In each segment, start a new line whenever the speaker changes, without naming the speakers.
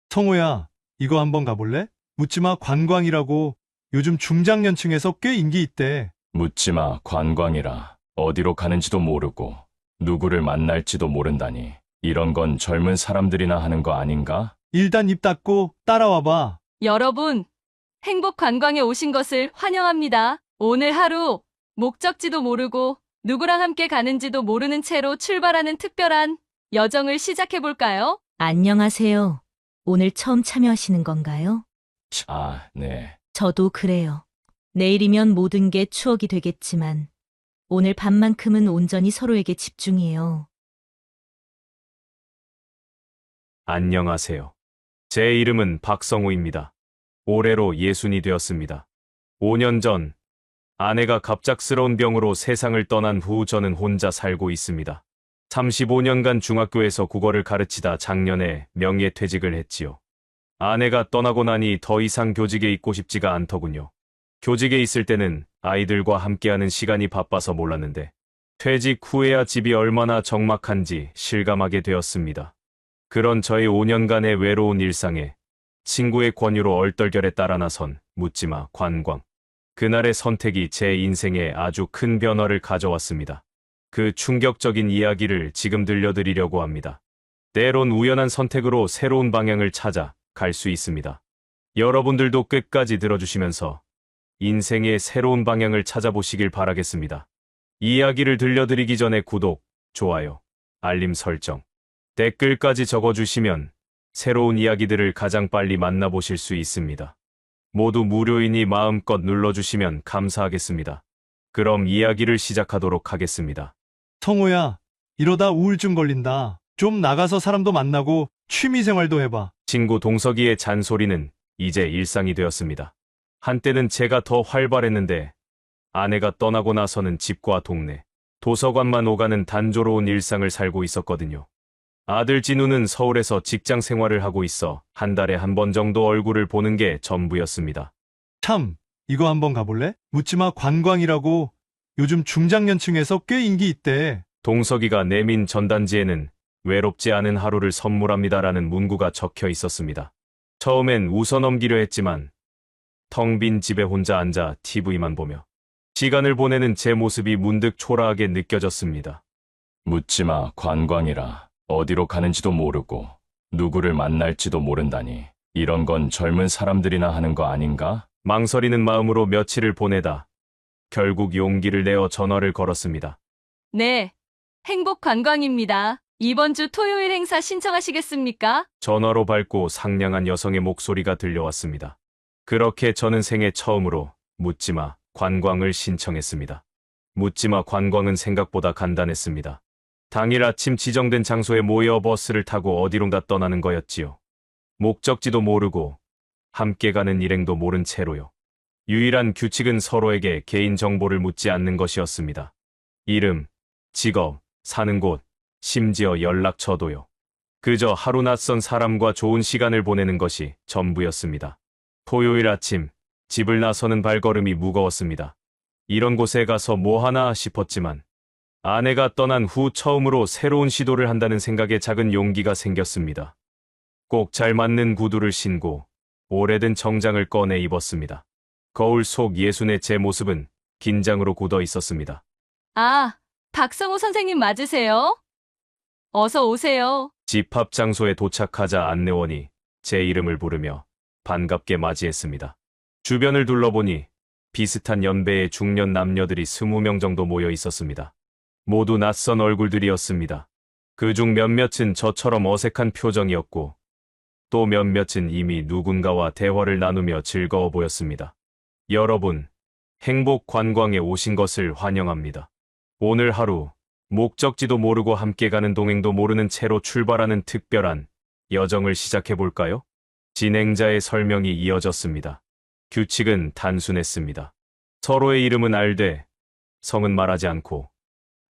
성호야, 이거 한번 가볼래? 묻지마 관광이라고 요즘 중장년층에서 꽤 인기 있대.
묻지마 관광이라 어디로 가는지도 모르고 누구를 만날지도 모른다니. 이런 건 젊은 사람들이나 하는 거 아닌가?
일단 입 닫고 따라와봐.
여러분, 행복 관광에 오신 것을 환영합니다. 오늘 하루 목적지도 모르고 누구랑 함께 가는지도 모르는 채로 출발하는 특별한 여정을 시작해 볼까요?
안녕하세요. 오늘 처음 참여하시는 건가요?
네.
저도 그래요. 내일이면 모든 게 추억이 되겠지만 오늘 밤만큼은 온전히 서로에게 집중해요.
안녕하세요. 제 이름은 박성호입니다. 올해로 60이 되었습니다. 5년 전 아내가 갑작스러운 병으로 세상을 떠난 후 저는 혼자 살고 있습니다. 35년간 중학교에서 국어를 가르치다 작년에 명예퇴직을 했지요. 아내가 떠나고 나니 더 이상 교직에 있고 싶지가 않더군요. 교직에 있을 때는 아이들과 함께하는 시간이 바빠서 몰랐는데 퇴직 후에야 집이 얼마나 적막한지 실감하게 되었습니다. 그런 저의 5년간의 외로운 일상에 친구의 권유로 얼떨결에 따라 나선 묻지마 관광. 그날의 선택이 제 인생에 아주 큰 변화를 가져왔습니다. 그 충격적인 이야기를 지금 들려드리려고 합니다. 때론 우연한 선택으로 새로운 방향을 찾아 갈 수 있습니다. 여러분들도 끝까지 들어주시면서 인생의 새로운 방향을 찾아보시길 바라겠습니다. 이야기를 들려드리기 전에 구독, 좋아요, 알림 설정, 댓글까지 적어주시면 새로운 이야기들을 가장 빨리 만나보실 수 있습니다. 모두 무료이니 마음껏 눌러주시면 감사하겠습니다. 그럼 이야기를 시작하도록 하겠습니다.
성호야, 이러다 우울증 걸린다. 좀 나가서 사람도 만나고 취미 생활도 해봐.
친구 동석이의 잔소리는 이제 일상이 되었습니다. 한때는 제가 더 활발했는데 아내가 떠나고 나서는 집과 동네, 도서관만 오가는 단조로운 일상을 살고 있었거든요. 아들 진우는 서울에서 직장 생활을 하고 있어 한 달에 한 번 정도 얼굴을 보는 게 전부였습니다.
참, 이거 한번 가볼래? 묻지마 관광이라고 요즘 중장년층에서 꽤 인기 있대.
동석이가 내민 전단지에는 외롭지 않은 하루를 선물합니다라는 문구가 적혀 있었습니다. 처음엔 웃어넘기려 했지만 텅 빈 집에 혼자 앉아 TV만 보며 시간을 보내는 제 모습이 문득 초라하게 느껴졌습니다.
묻지마 관광이라 어디로 가는지도 모르고 누구를 만날지도 모른다니. 이런 건 젊은 사람들이나 하는 거 아닌가?
망설이는 마음으로 며칠을 보내다 결국 용기를 내어 전화를 걸었습니다.
네, 행복 관광입니다. 이번 주 토요일 행사 신청하시겠습니까?
전화로 밝고 상냥한 여성의 목소리가 들려왔습니다. 그렇게 저는 생애 처음으로 묻지마 관광을 신청했습니다. 묻지마 관광은 생각보다 간단했습니다. 당일 아침 지정된 장소에 모여 버스를 타고 어디론가 떠나는 거였지요. 목적지도 모르고 함께 가는 일행도 모른 채로요. 유일한 규칙은 서로에게 개인 정보를 묻지 않는 것이었습니다. 이름, 직업, 사는 곳, 심지어 연락처도요. 그저 하루 낯선 사람과 좋은 시간을 보내는 것이 전부였습니다. 토요일 아침, 집을 나서는 발걸음이 무거웠습니다. 이런 곳에 가서 뭐 하나 싶었지만 아내가 떠난 후 처음으로 새로운 시도를 한다는 생각에 작은 용기가 생겼습니다. 꼭 잘 맞는 구두를 신고 오래된 정장을 꺼내 입었습니다. 거울 속 예순의 제 모습은 긴장으로 굳어 있었습니다.
아, 박성호 선생님 맞으세요? 어서 오세요.
집합 장소에 도착하자 안내원이 제 이름을 부르며 반갑게 맞이했습니다. 주변을 둘러보니 비슷한 연배의 중년 남녀들이 20명 정도 모여 있었습니다. 모두 낯선 얼굴들이었습니다. 그중 몇몇은 저처럼 어색한 표정이었고 또 몇몇은 이미 누군가와 대화를 나누며 즐거워 보였습니다. 여러분, 행복 관광에 오신 것을 환영합니다. 오늘 하루 목적지도 모르고 함께 가는 동행도 모르는 채로 출발하는 특별한 여정을 시작해 볼까요? 진행자의 설명이 이어졌습니다. 규칙은 단순했습니다. 서로의 이름은 알되 성은 말하지 않고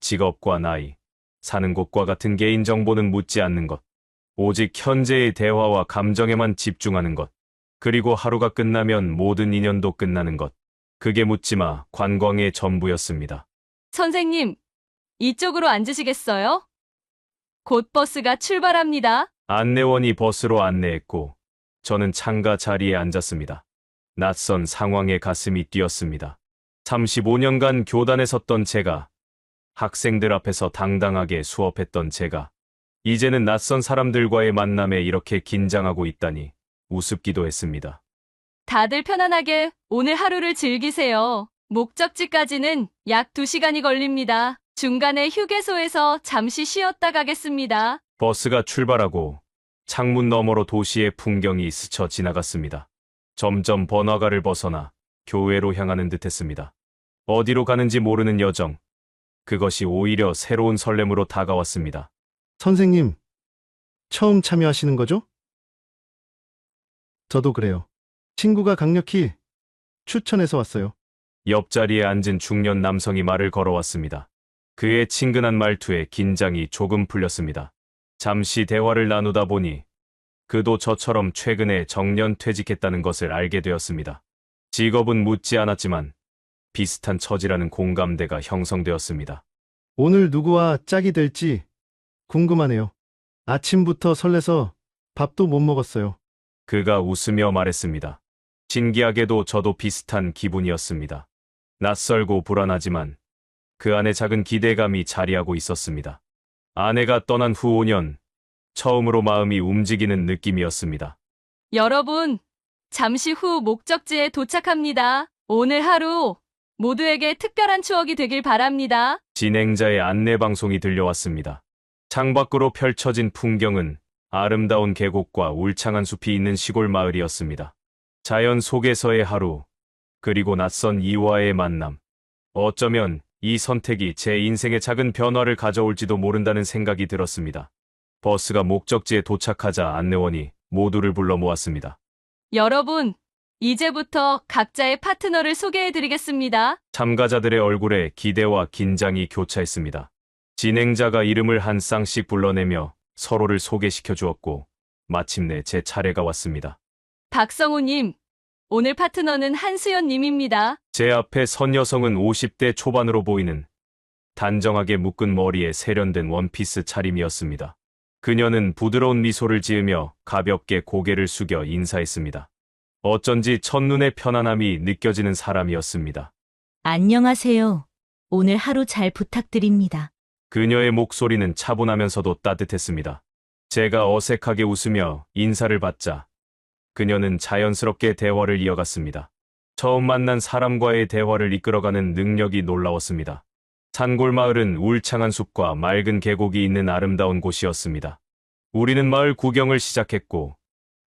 직업과 나이, 사는 곳과 같은 개인 정보는 묻지 않는 것. 오직 현재의 대화와 감정에만 집중하는 것. 그리고 하루가 끝나면 모든 인연도 끝나는 것. 그게 묻지마 관광의 전부였습니다.
선생님, 이쪽으로 앉으시겠어요? 곧 버스가 출발합니다.
안내원이 버스로 안내했고 저는 창가 자리에 앉았습니다. 낯선 상황에 가슴이 뛰었습니다. 35년간 교단에 섰던 제가, 학생들 앞에서 당당하게 수업했던 제가, 이제는 낯선 사람들과의 만남에 이렇게 긴장하고 있다니 우습기도 했습니다.
다들 편안하게 오늘 하루를 즐기세요. 목적지까지는 약 2시간이 걸립니다. 중간에 휴게소에서 잠시 쉬었다 가겠습니다.
버스가 출발하고 창문 너머로 도시의 풍경이 스쳐 지나갔습니다. 점점 번화가를 벗어나 교회로 향하는 듯했습니다. 어디로 가는지 모르는 여정, 그것이 오히려 새로운 설렘으로 다가왔습니다.
선생님, 처음 참여하시는 거죠? 저도 그래요. 친구가 강력히 추천해서 왔어요.
옆자리에 앉은 중년 남성이 말을 걸어왔습니다. 그의 친근한 말투에 긴장이 조금 풀렸습니다. 잠시 대화를 나누다 보니 그도 저처럼 최근에 정년 퇴직했다는 것을 알게 되었습니다. 직업은 묻지 않았지만 비슷한 처지라는 공감대가 형성되었습니다.
오늘 누구와 짝이 될지 궁금하네요. 아침부터 설레서 밥도 못 먹었어요.
그가 웃으며 말했습니다. 신기하게도 저도 비슷한 기분이었습니다. 낯설고 불안하지만 그 안에 작은 기대감이 자리하고 있었습니다. 아내가 떠난 후 5년, 처음으로 마음이 움직이는 느낌이었습니다.
여러분, 잠시 후 목적지에 도착합니다. 오늘 하루 모두에게 특별한 추억이 되길 바랍니다.
진행자의 안내방송이 들려왔습니다. 창밖으로 펼쳐진 풍경은 아름다운 계곡과 울창한 숲이 있는 시골 마을이었습니다. 자연 속에서의 하루, 그리고 낯선 이와의 만남. 어쩌면 이 선택이 제 인생에 작은 변화를 가져올지도 모른다는 생각이 들었습니다. 버스가 목적지에 도착하자 안내원이 모두를 불러 모았습니다.
여러분, 이제부터 각자의 파트너를 소개해드리겠습니다.
참가자들의 얼굴에 기대와 긴장이 교차했습니다. 진행자가 이름을 한 쌍씩 불러내며 서로를 소개시켜 주었고 마침내 제 차례가 왔습니다.
박성우님, 오늘 파트너는 한수연님입니다.
제 앞에 선 여성은 50대 초반으로 보이는 단정하게 묶은 머리에 세련된 원피스 차림이었습니다. 그녀는 부드러운 미소를 지으며 가볍게 고개를 숙여 인사했습니다. 어쩐지 첫눈에 편안함이 느껴지는 사람이었습니다.
안녕하세요. 오늘 하루 잘 부탁드립니다.
그녀의 목소리는 차분하면서도 따뜻했습니다. 제가 어색하게 웃으며 인사를 받자 그녀는 자연스럽게 대화를 이어갔습니다. 처음 만난 사람과의 대화를 이끌어가는 능력이 놀라웠습니다. 산골 마을은 울창한 숲과 맑은 계곡이 있는 아름다운 곳이었습니다. 우리는 마을 구경을 시작했고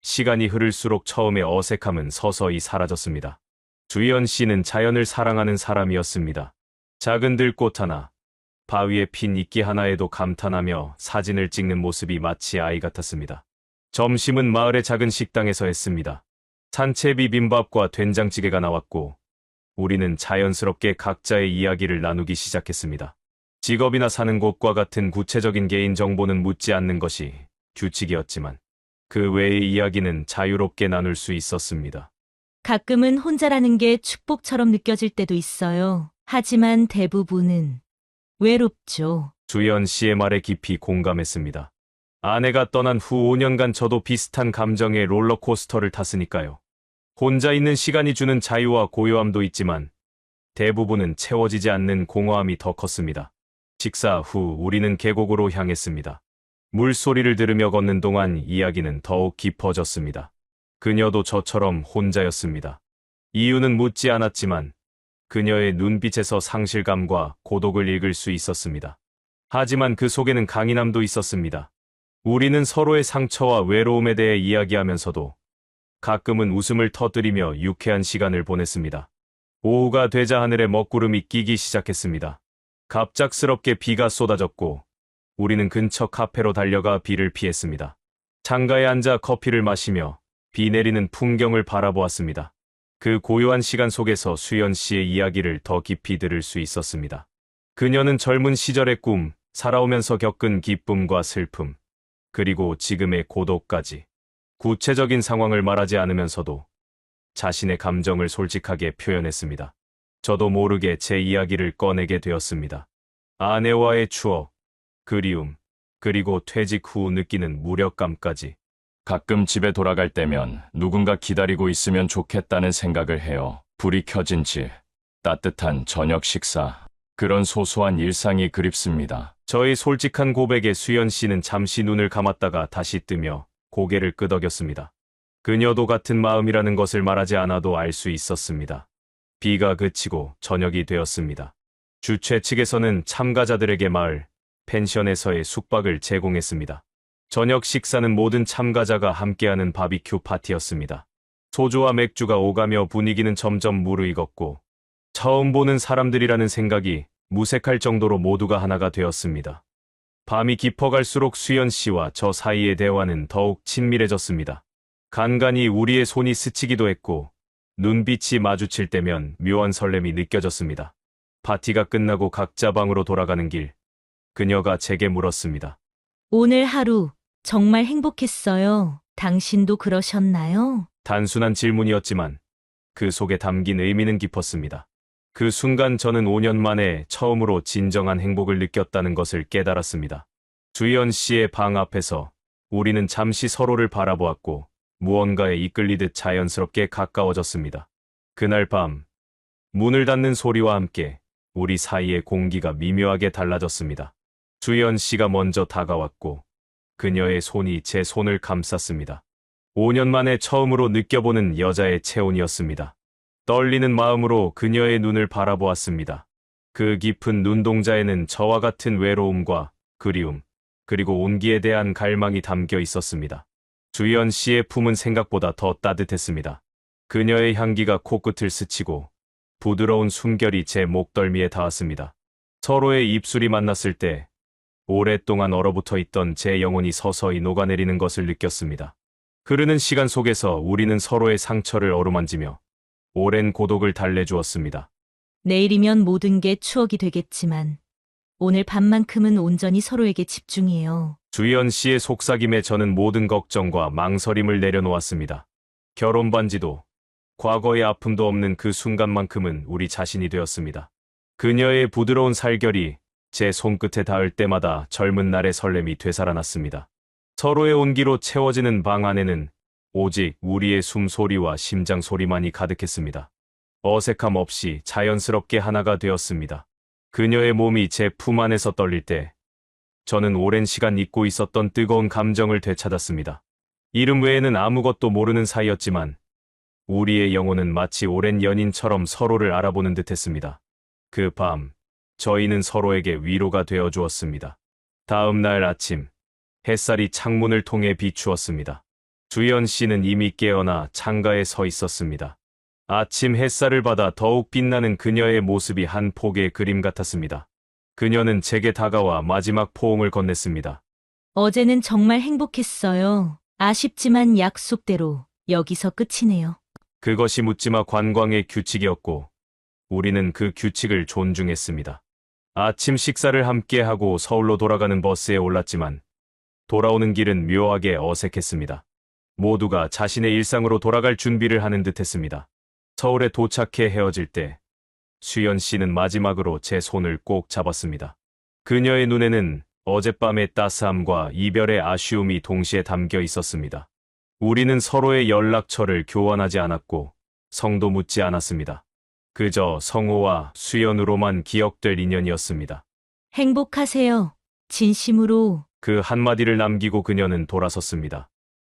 시간이 흐를수록 처음의 어색함은 서서히 사라졌습니다. 주연 씨는 자연을 사랑하는 사람이었습니다. 작은 들꽃 하나, 바위에 핀 이끼 하나에도 감탄하며 사진을 찍는 모습이 마치 아이 같았습니다. 점심은 마을의 작은 식당에서 했습니다. 산채 비빔밥과 된장찌개가 나왔고 우리는 자연스럽게 각자의 이야기를 나누기 시작했습니다. 직업이나 사는 곳과 같은 구체적인 개인 정보는 묻지 않는 것이 규칙이었지만 그 외의 이야기는 자유롭게 나눌 수 있었습니다.
가끔은 혼자라는 게 축복처럼 느껴질 때도 있어요. 하지만 대부분은 외롭죠.
주연 씨의 말에 깊이 공감했습니다. 아내가 떠난 후 5년간 저도 비슷한 감정의 롤러코스터를 탔으니까요. 혼자 있는 시간이 주는 자유와 고요함도 있지만 대부분은 채워지지 않는 공허함이 더 컸습니다. 식사 후 우리는 계곡으로 향했습니다. 물소리를 들으며 걷는 동안 이야기는 더욱 깊어졌습니다. 그녀도 저처럼 혼자였습니다. 이유는 묻지 않았지만 그녀의 눈빛에서 상실감과 고독을 읽을 수 있었습니다. 하지만 그 속에는 강인함도 있었습니다. 우리는 서로의 상처와 외로움에 대해 이야기하면서도 가끔은 웃음을 터뜨리며 유쾌한 시간을 보냈습니다. 오후가 되자 하늘에 먹구름이 끼기 시작했습니다. 갑작스럽게 비가 쏟아졌고 우리는 근처 카페로 달려가 비를 피했습니다. 창가에 앉아 커피를 마시며 비 내리는 풍경을 바라보았습니다. 그 고요한 시간 속에서 수연 씨의 이야기를 더 깊이 들을 수 있었습니다. 그녀는 젊은 시절의 꿈, 살아오면서 겪은 기쁨과 슬픔, 그리고 지금의 고독까지 구체적인 상황을 말하지 않으면서도 자신의 감정을 솔직하게 표현했습니다. 저도 모르게 제 이야기를 꺼내게 되었습니다. 아내와의 추억, 그리움, 그리고 퇴직 후 느끼는 무력감까지.
가끔 집에 돌아갈 때면 누군가 기다리고 있으면 좋겠다는 생각을 해요. 불이 켜진 집, 따뜻한 저녁 식사, 그런 소소한 일상이 그립습니다.
저의 솔직한 고백에 수연 씨는 잠시 눈을 감았다가 다시 뜨며 고개를 끄덕였습니다. 그녀도 같은 마음이라는 것을 말하지 않아도 알 수 있었습니다. 비가 그치고 저녁이 되었습니다. 주최 측에서는 참가자들에게 마을 펜션에서의 숙박을 제공했습니다. 저녁 식사는 모든 참가자가 함께하는 바비큐 파티였습니다. 소주와 맥주가 오가며 분위기는 점점 무르익었고 처음 보는 사람들이라는 생각이 무색할 정도로 모두가 하나가 되었습니다. 밤이 깊어갈수록 수연 씨와 저 사이의 대화는 더욱 친밀해졌습니다. 간간히 우리의 손이 스치기도 했고 눈빛이 마주칠 때면 묘한 설렘이 느껴졌습니다. 파티가 끝나고 각자 방으로 돌아가는 길, 그녀가 제게 물었습니다.
오늘 하루 정말 행복했어요. 당신도 그러셨나요?
단순한 질문이었지만 그 속에 담긴 의미는 깊었습니다. 그 순간 저는 5년 만에 처음으로 진정한 행복을 느꼈다는 것을 깨달았습니다. 수연 씨의 방 앞에서 우리는 잠시 서로를 바라보았고 무언가에 이끌리듯 자연스럽게 가까워졌습니다. 그날 밤, 문을 닫는 소리와 함께 우리 사이의 공기가 미묘하게 달라졌습니다. 수연 씨가 먼저 다가왔고 그녀의 손이 제 손을 감쌌습니다. 5년 만에 처음으로 느껴보는 여자의 체온이었습니다. 떨리는 마음으로 그녀의 눈을 바라보았습니다. 그 깊은 눈동자에는 저와 같은 외로움과 그리움, 그리고 온기에 대한 갈망이 담겨 있었습니다. 수연 씨의 품은 생각보다 더 따뜻했습니다. 그녀의 향기가 코끝을 스치고 부드러운 숨결이 제 목덜미에 닿았습니다. 서로의 입술이 만났을 때 오랫동안 얼어붙어 있던 제 영혼이 서서히 녹아내리는 것을 느꼈습니다. 흐르는 시간 속에서 우리는 서로의 상처를 어루만지며 오랜 고독을 달래주었습니다.
내일이면 모든 게 추억이 되겠지만 오늘 밤만큼은 온전히 서로에게 집중해요.
수연 씨의 속삭임에 저는 모든 걱정과 망설임을 내려놓았습니다. 결혼 반지도 과거의 아픔도 없는 그 순간만큼은 우리 자신이 되었습니다. 그녀의 부드러운 살결이 제 손끝에 닿을 때마다 젊은 날의 설렘이 되살아났습니다. 서로의 온기로 채워지는 방 안에는 오직 우리의 숨소리와 심장 소리만이 가득했습니다. 어색함 없이 자연스럽게 하나가 되었습니다. 그녀의 몸이 제 품 안에서 떨릴 때 저는 오랜 시간 잊고 있었던 뜨거운 감정을 되찾았습니다. 이름 외에는 아무것도 모르는 사이였지만 우리의 영혼은 마치 오랜 연인처럼 서로를 알아보는 듯했습니다. 그 밤, 저희는 서로에게 위로가 되어 주었습니다. 다음 날 아침, 햇살이 창문을 통해 비추었습니다. 수연 씨는 이미 깨어나 창가에 서 있었습니다. 아침 햇살을 받아 더욱 빛나는 그녀의 모습이 한 폭의 그림 같았습니다. 그녀는 제게 다가와 마지막 포옹을 건넸습니다.
어제는 정말 행복했어요. 아쉽지만 약속대로 여기서 끝이네요.
그것이 묻지마 관광의 규칙이었고 우리는 그 규칙을 존중했습니다. 아침 식사를 함께하고 서울로 돌아가는 버스에 올랐지만 돌아오는 길은 묘하게 어색했습니다. 모두가 자신의 일상으로 돌아갈 준비를 하는 듯했습니다. 서울에 도착해 헤어질 때 수연 씨는 마지막으로 제 손을 꼭 잡았습니다. 그녀의 눈에는 어젯밤의 따스함과 이별의 아쉬움이 동시에 담겨 있었습니다. 우리는 서로의 연락처를 교환하지 않았고 성도 묻지 않았습니다. 그저 성호와 수연으로만 기억될 인연이었습니다.
행복하세요. 진심으로.
그 한마디를 남기고 그녀는 돌아섰습니다.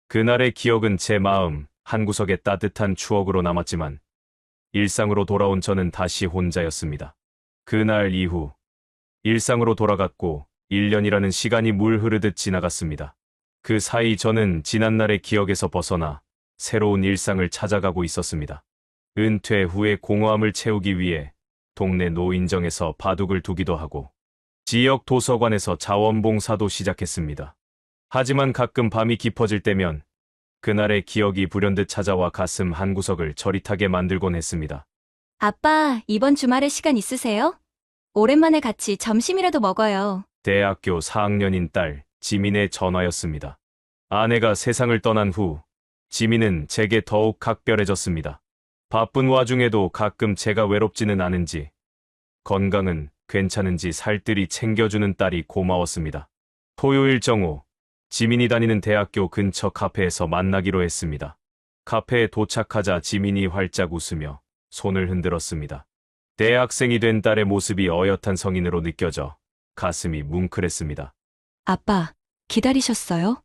그날의 기억은 제 마음 한구석에 따뜻한 추억으로 남았지만 일상으로 돌아온 저는 다시 혼자였습니다. 그날 이후 일상으로 돌아갔고 1년이라는 시간이 물 흐르듯 지나갔습니다. 그 사이 저는 지난날의 기억에서 벗어나 새로운 일상을 찾아가고 있었습니다. 은퇴 후의 공허함을 채우기 위해 동네 노인정에서 바둑을 두기도 하고 지역 도서관에서 자원봉사도 시작했습니다. 하지만 가끔 밤이 깊어질 때면 그날의 기억이 불현듯 찾아와 가슴 한구석을 저릿하게 만들곤 했습니다.
아빠, 이번 주말에 시간 있으세요? 오랜만에 같이 점심이라도 먹어요.
대학교 4학년인 딸 지민의 전화였습니다. 아내가 세상을 떠난 후 지민은 제게 더욱 각별해졌습니다. 바쁜 와중에도 가끔 제가 외롭지는 않은지 건강은 괜찮은지 살뜰히 챙겨주는 딸이 고마웠습니다. 토요일 정오 지민이 다니는 대학교 근처 카페에서 만나기로 했습니다. 카페에 도착하자 지민이 활짝 웃으며 손을 흔들었습니다. 대학생이 된 딸의 모습이 어엿한 성인으로 느껴져 가슴이 뭉클했습니다.
아빠, 기다리셨어요?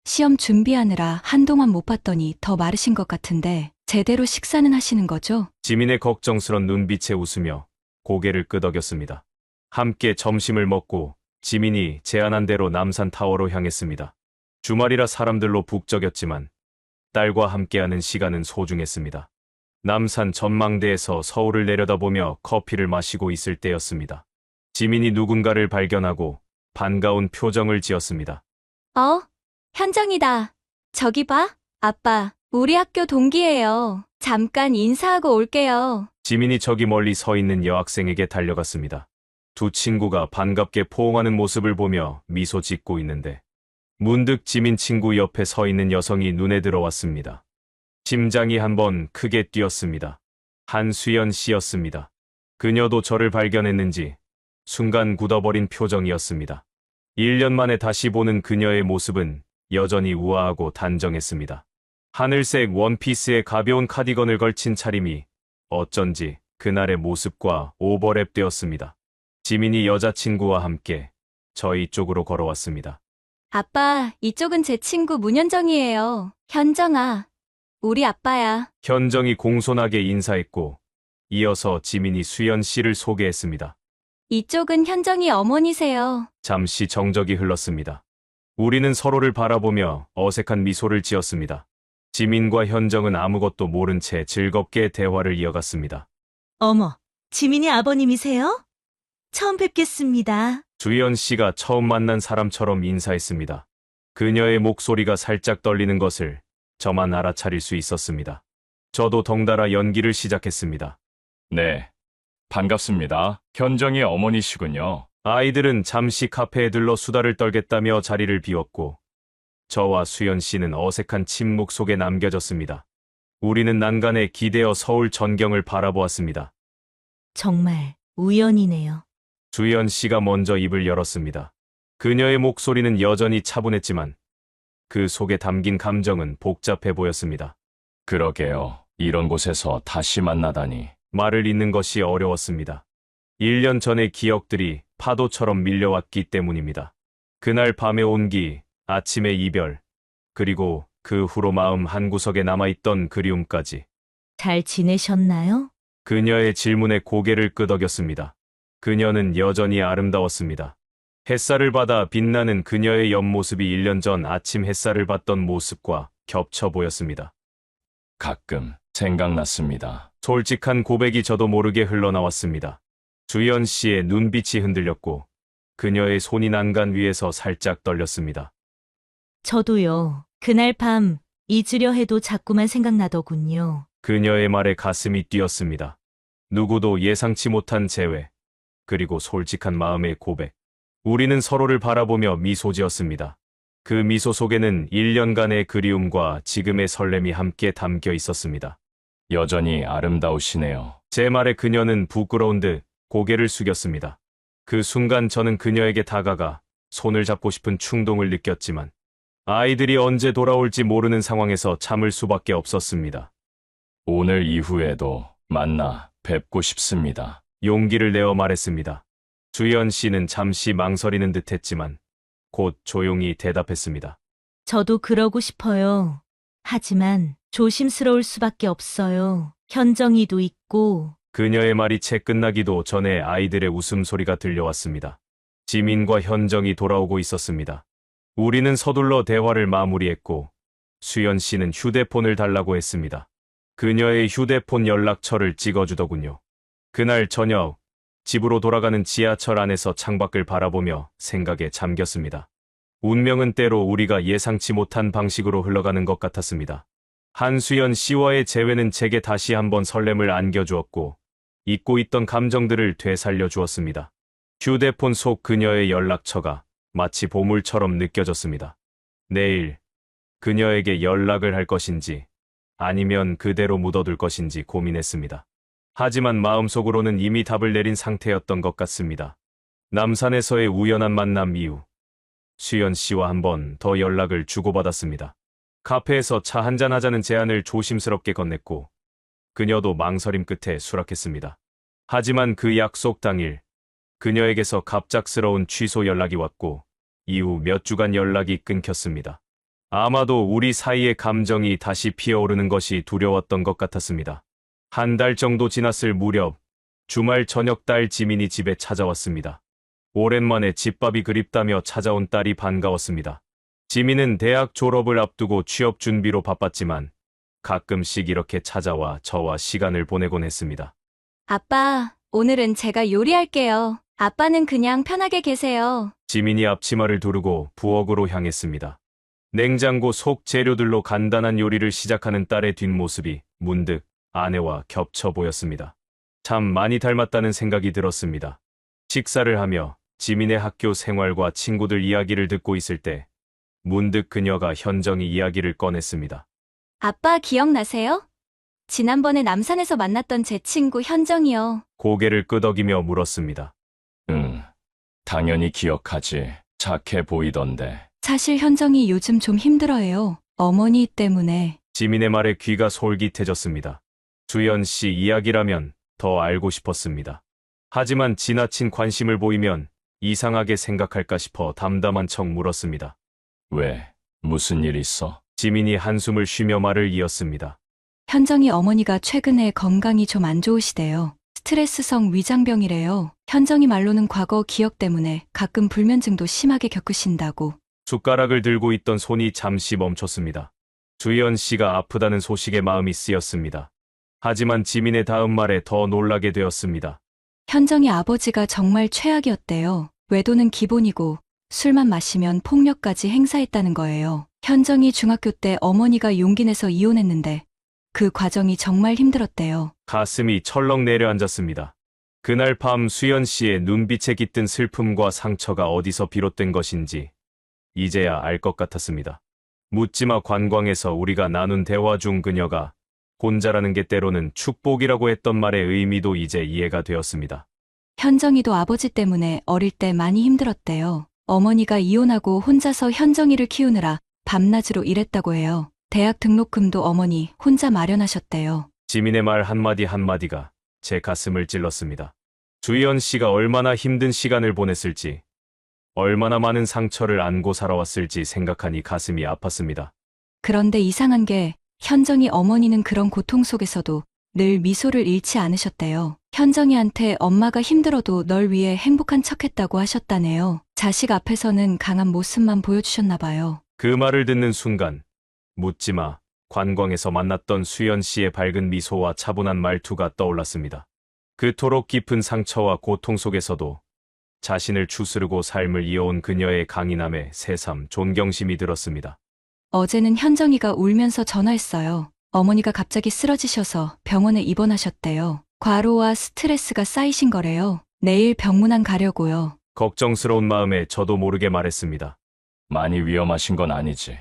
시험 준비하느라 한동안 못 봤더니 더 마르신 것 같은데 제대로 식사는 하시는 거죠?
지민의 걱정스런 눈빛에 웃으며 고개를 끄덕였습니다. 함께 점심을 먹고 지민이 제안한 대로 남산타워로 향했습니다. 주말이라 사람들로 북적였지만 딸과 함께하는 시간은 소중했습니다. 남산 전망대에서 서울을 내려다보며 커피를 마시고 있을 때였습니다. 지민이 누군가를 발견하고 반가운 표정을 지었습니다.
현정이다. 저기 봐. 아빠, 우리 학교 동기예요. 잠깐 인사하고 올게요.
지민이 저기 멀리 서 있는 여학생에게 달려갔습니다. 두 친구가 반갑게 포옹하는 모습을 보며 미소 짓고 있는데 문득 지민 친구 옆에 서 있는 여성이 눈에 들어왔습니다. 심장이 한번 크게 뛰었습니다. 한수연 씨였습니다. 그녀도 저를 발견했는지 순간 굳어버린 표정이었습니다. 1년 만에 다시 보는 그녀의 모습은 여전히 우아하고 단정했습니다. 하늘색 원피스에 가벼운 카디건을 걸친 차림이 어쩐지 그날의 모습과 오버랩되었습니다. 지민이 여자친구와 함께 저희 쪽으로 걸어왔습니다.
아빠, 이쪽은 제 친구 문현정이에요. 현정아, 우리 아빠야.
현정이 공손하게 인사했고 이어서 지민이 수연 씨를 소개했습니다.
이쪽은 현정이 어머니세요.
잠시 정적이 흘렀습니다. 우리는 서로를 바라보며 어색한 미소를 지었습니다. 지민과 현정은 아무것도 모른 채 즐겁게 대화를 이어갔습니다.
어머, 지민이 아버님이세요? 처음 뵙겠습니다.
주연 씨가 처음 만난 사람처럼 인사했습니다. 그녀의 목소리가 살짝 떨리는 것을 저만 알아차릴 수 있었습니다. 저도 덩달아 연기를 시작했습니다.
네, 반갑습니다. 현정이 어머니시군요.
아이들은 잠시 카페에 들러 수다를 떨겠다며 자리를 비웠고 저와 수연 씨는 어색한 침묵 속에 남겨졌습니다. 우리는 난간에 기대어 서울 전경을 바라보았습니다.
정말 우연이네요.
주연 씨가 먼저 입을 열었습니다. 그녀의 목소리는 여전히 차분했지만 그 속에 담긴 감정은 복잡해 보였습니다.
그러게요. 이런 곳에서 다시 만나다니.
말을 잇는 것이 어려웠습니다. 1년 전의 기억들이 파도처럼 밀려왔기 때문입니다. 그날 밤의 온기, 아침의 이별, 그리고 그 후로 마음 한구석에 남아있던 그리움까지.
잘 지내셨나요?
그녀의 질문에 고개를 끄덕였습니다. 그녀는 여전히 아름다웠습니다. 햇살을 받아 빛나는 그녀의 옆모습이 1년 전 아침 햇살을 받던 모습과 겹쳐 보였습니다.
가끔 생각났습니다.
솔직한 고백이 저도 모르게 흘러나왔습니다. 주연 씨의 눈빛이 흔들렸고 그녀의 손이 난간 위에서 살짝 떨렸습니다.
저도요. 그날 밤 잊으려 해도 자꾸만 생각나더군요.
그녀의 말에 가슴이 뛰었습니다. 누구도 예상치 못한 재회, 그리고 솔직한 마음의 고백. 우리는 서로를 바라보며 미소 지었습니다. 그 미소 속에는 1년간의 그리움과 지금의 설렘이 함께 담겨 있었습니다.
여전히 아름다우시네요.
제 말에 그녀는 부끄러운 듯 고개를 숙였습니다. 그 순간 저는 그녀에게 다가가 손을 잡고 싶은 충동을 느꼈지만 아이들이 언제 돌아올지 모르는 상황에서 참을 수밖에 없었습니다.
오늘 이후에도 만나 뵙고 싶습니다.
용기를 내어 말했습니다. 주연 씨는 잠시 망설이는 듯 했지만 곧 조용히 대답했습니다.
저도 그러고 싶어요. 하지만 조심스러울 수밖에 없어요. 현정이도 있고.
그녀의 말이 채 끝나기도 전에 아이들의 웃음소리가 들려왔습니다. 지민과 현정이 돌아오고 있었습니다. 우리는 서둘러 대화를 마무리했고 수연 씨는 휴대폰을 달라고 했습니다. 그녀의 휴대폰 연락처를 찍어주더군요. 그날 저녁 집으로 돌아가는 지하철 안에서 창밖을 바라보며 생각에 잠겼습니다. 운명은 때로 우리가 예상치 못한 방식으로 흘러가는 것 같았습니다. 한수연 씨와의 재회는 제게 다시 한번 설렘을 안겨주었고 잊고 있던 감정들을 되살려 주었습니다. 휴대폰 속 그녀의 연락처가 마치 보물처럼 느껴졌습니다. 내일 그녀에게 연락을 할 것인지 아니면 그대로 묻어둘 것인지 고민했습니다. 하지만 마음속으로는 이미 답을 내린 상태였던 것 같습니다. 남산에서의 우연한 만남 이후 수연 씨와 한 번 더 연락을 주고받았습니다. 카페에서 차 한잔 하자는 제안을 조심스럽게 건넸고 그녀도 망설임 끝에 수락했습니다. 하지만 그 약속 당일 그녀에게서 갑작스러운 취소 연락이 왔고 이후 몇 주간 연락이 끊겼습니다. 아마도 우리 사이의 감정이 다시 피어오르는 것이 두려웠던 것 같았습니다. 한 달 정도 지났을 무렵 주말 저녁 딸 지민이 집에 찾아왔습니다. 오랜만에 집밥이 그립다며 찾아온 딸이 반가웠습니다. 지민은 대학 졸업을 앞두고 취업 준비로 바빴지만 가끔씩 이렇게 찾아와 저와 시간을 보내곤 했습니다.
아빠, 오늘은 제가 요리할게요. 아빠는 그냥 편하게 계세요.
지민이 앞치마를 두르고 부엌으로 향했습니다. 냉장고 속 재료들로 간단한 요리를 시작하는 딸의 뒷모습이 문득 아내와 겹쳐 보였습니다. 참 많이 닮았다는 생각이 들었습니다. 식사를 하며 지민의 학교 생활과 친구들 이야기를 듣고 있을 때 문득 그녀가 현정이 이야기를 꺼냈습니다.
아빠 기억나세요? 지난번에 남산에서 만났던 제 친구 현정이요.
고개를 끄덕이며 물었습니다.
응, 당연히 기억하지. 착해 보이던데.
사실 현정이 요즘 좀 힘들어해요. 어머니 때문에.
지민의 말에 귀가 솔깃해졌습니다. 수연 씨 이야기라면 더 알고 싶었습니다. 하지만 지나친 관심을 보이면 이상하게 생각할까 싶어 담담한 척 물었습니다.
왜? 무슨 일 있어?
지민이 한숨을 쉬며 말을 이었습니다.
현정이 어머니가 최근에 건강이 좀 안 좋으시대요. 스트레스성 위장병이래요. 현정이 말로는 과거 기억 때문에 가끔 불면증도 심하게 겪으신다고.
숟가락을 들고 있던 손이 잠시 멈췄습니다. 수연 씨가 아프다는 소식에 마음이 쓰였습니다. 하지만 지민의 다음 말에 더 놀라게 되었습니다.
현정이 아버지가 정말 최악이었대요. 외도는 기본이고 술만 마시면 폭력까지 행사했다는 거예요. 현정이 중학교 때 어머니가 용기 내서 이혼했는데 그 과정이 정말 힘들었대요.
가슴이 철렁 내려앉았습니다. 그날 밤 수연 씨의 눈빛에 깃든 슬픔과 상처가 어디서 비롯된 것인지 이제야 알 것 같았습니다. 묻지마 관광에서 우리가 나눈 대화 중 그녀가 혼자라는 게 때로는 축복이라고 했던 말의 의미도 이제 이해가 되었습니다.
현정이도 아버지 때문에 어릴 때 많이 힘들었대요. 어머니가 이혼하고 혼자서 현정이를 키우느라 밤낮으로 일했다고 해요. 대학 등록금도 어머니 혼자 마련하셨대요.
지민의 말 한마디 한마디가 제 가슴을 찔렀습니다. 수연 씨가 얼마나 힘든 시간을 보냈을지, 얼마나 많은 상처를 안고 살아왔을지 생각하니 가슴이 아팠습니다.
그런데 이상한 게 현정이 어머니는 그런 고통 속에서도 늘 미소를 잃지 않으셨대요. 현정이한테 엄마가 힘들어도 널 위해 행복한 척했다고 하셨다네요. 자식 앞에서는 강한 모습만 보여주셨나 봐요.
그 말을 듣는 순간 묻지마 관광에서 만났던 수연 씨의 밝은 미소와 차분한 말투가 떠올랐습니다. 그토록 깊은 상처와 고통 속에서도 자신을 추스르고 삶을 이어온 그녀의 강인함에 새삼 존경심이 들었습니다.
어제는 현정이가 울면서 전화했어요. 어머니가 갑자기 쓰러지셔서 병원에 입원하셨대요. 과로와 스트레스가 쌓이신 거래요. 내일 병문안 가려고요.
걱정스러운 마음에 저도 모르게 말했습니다.
많이 위험하신 건 아니지.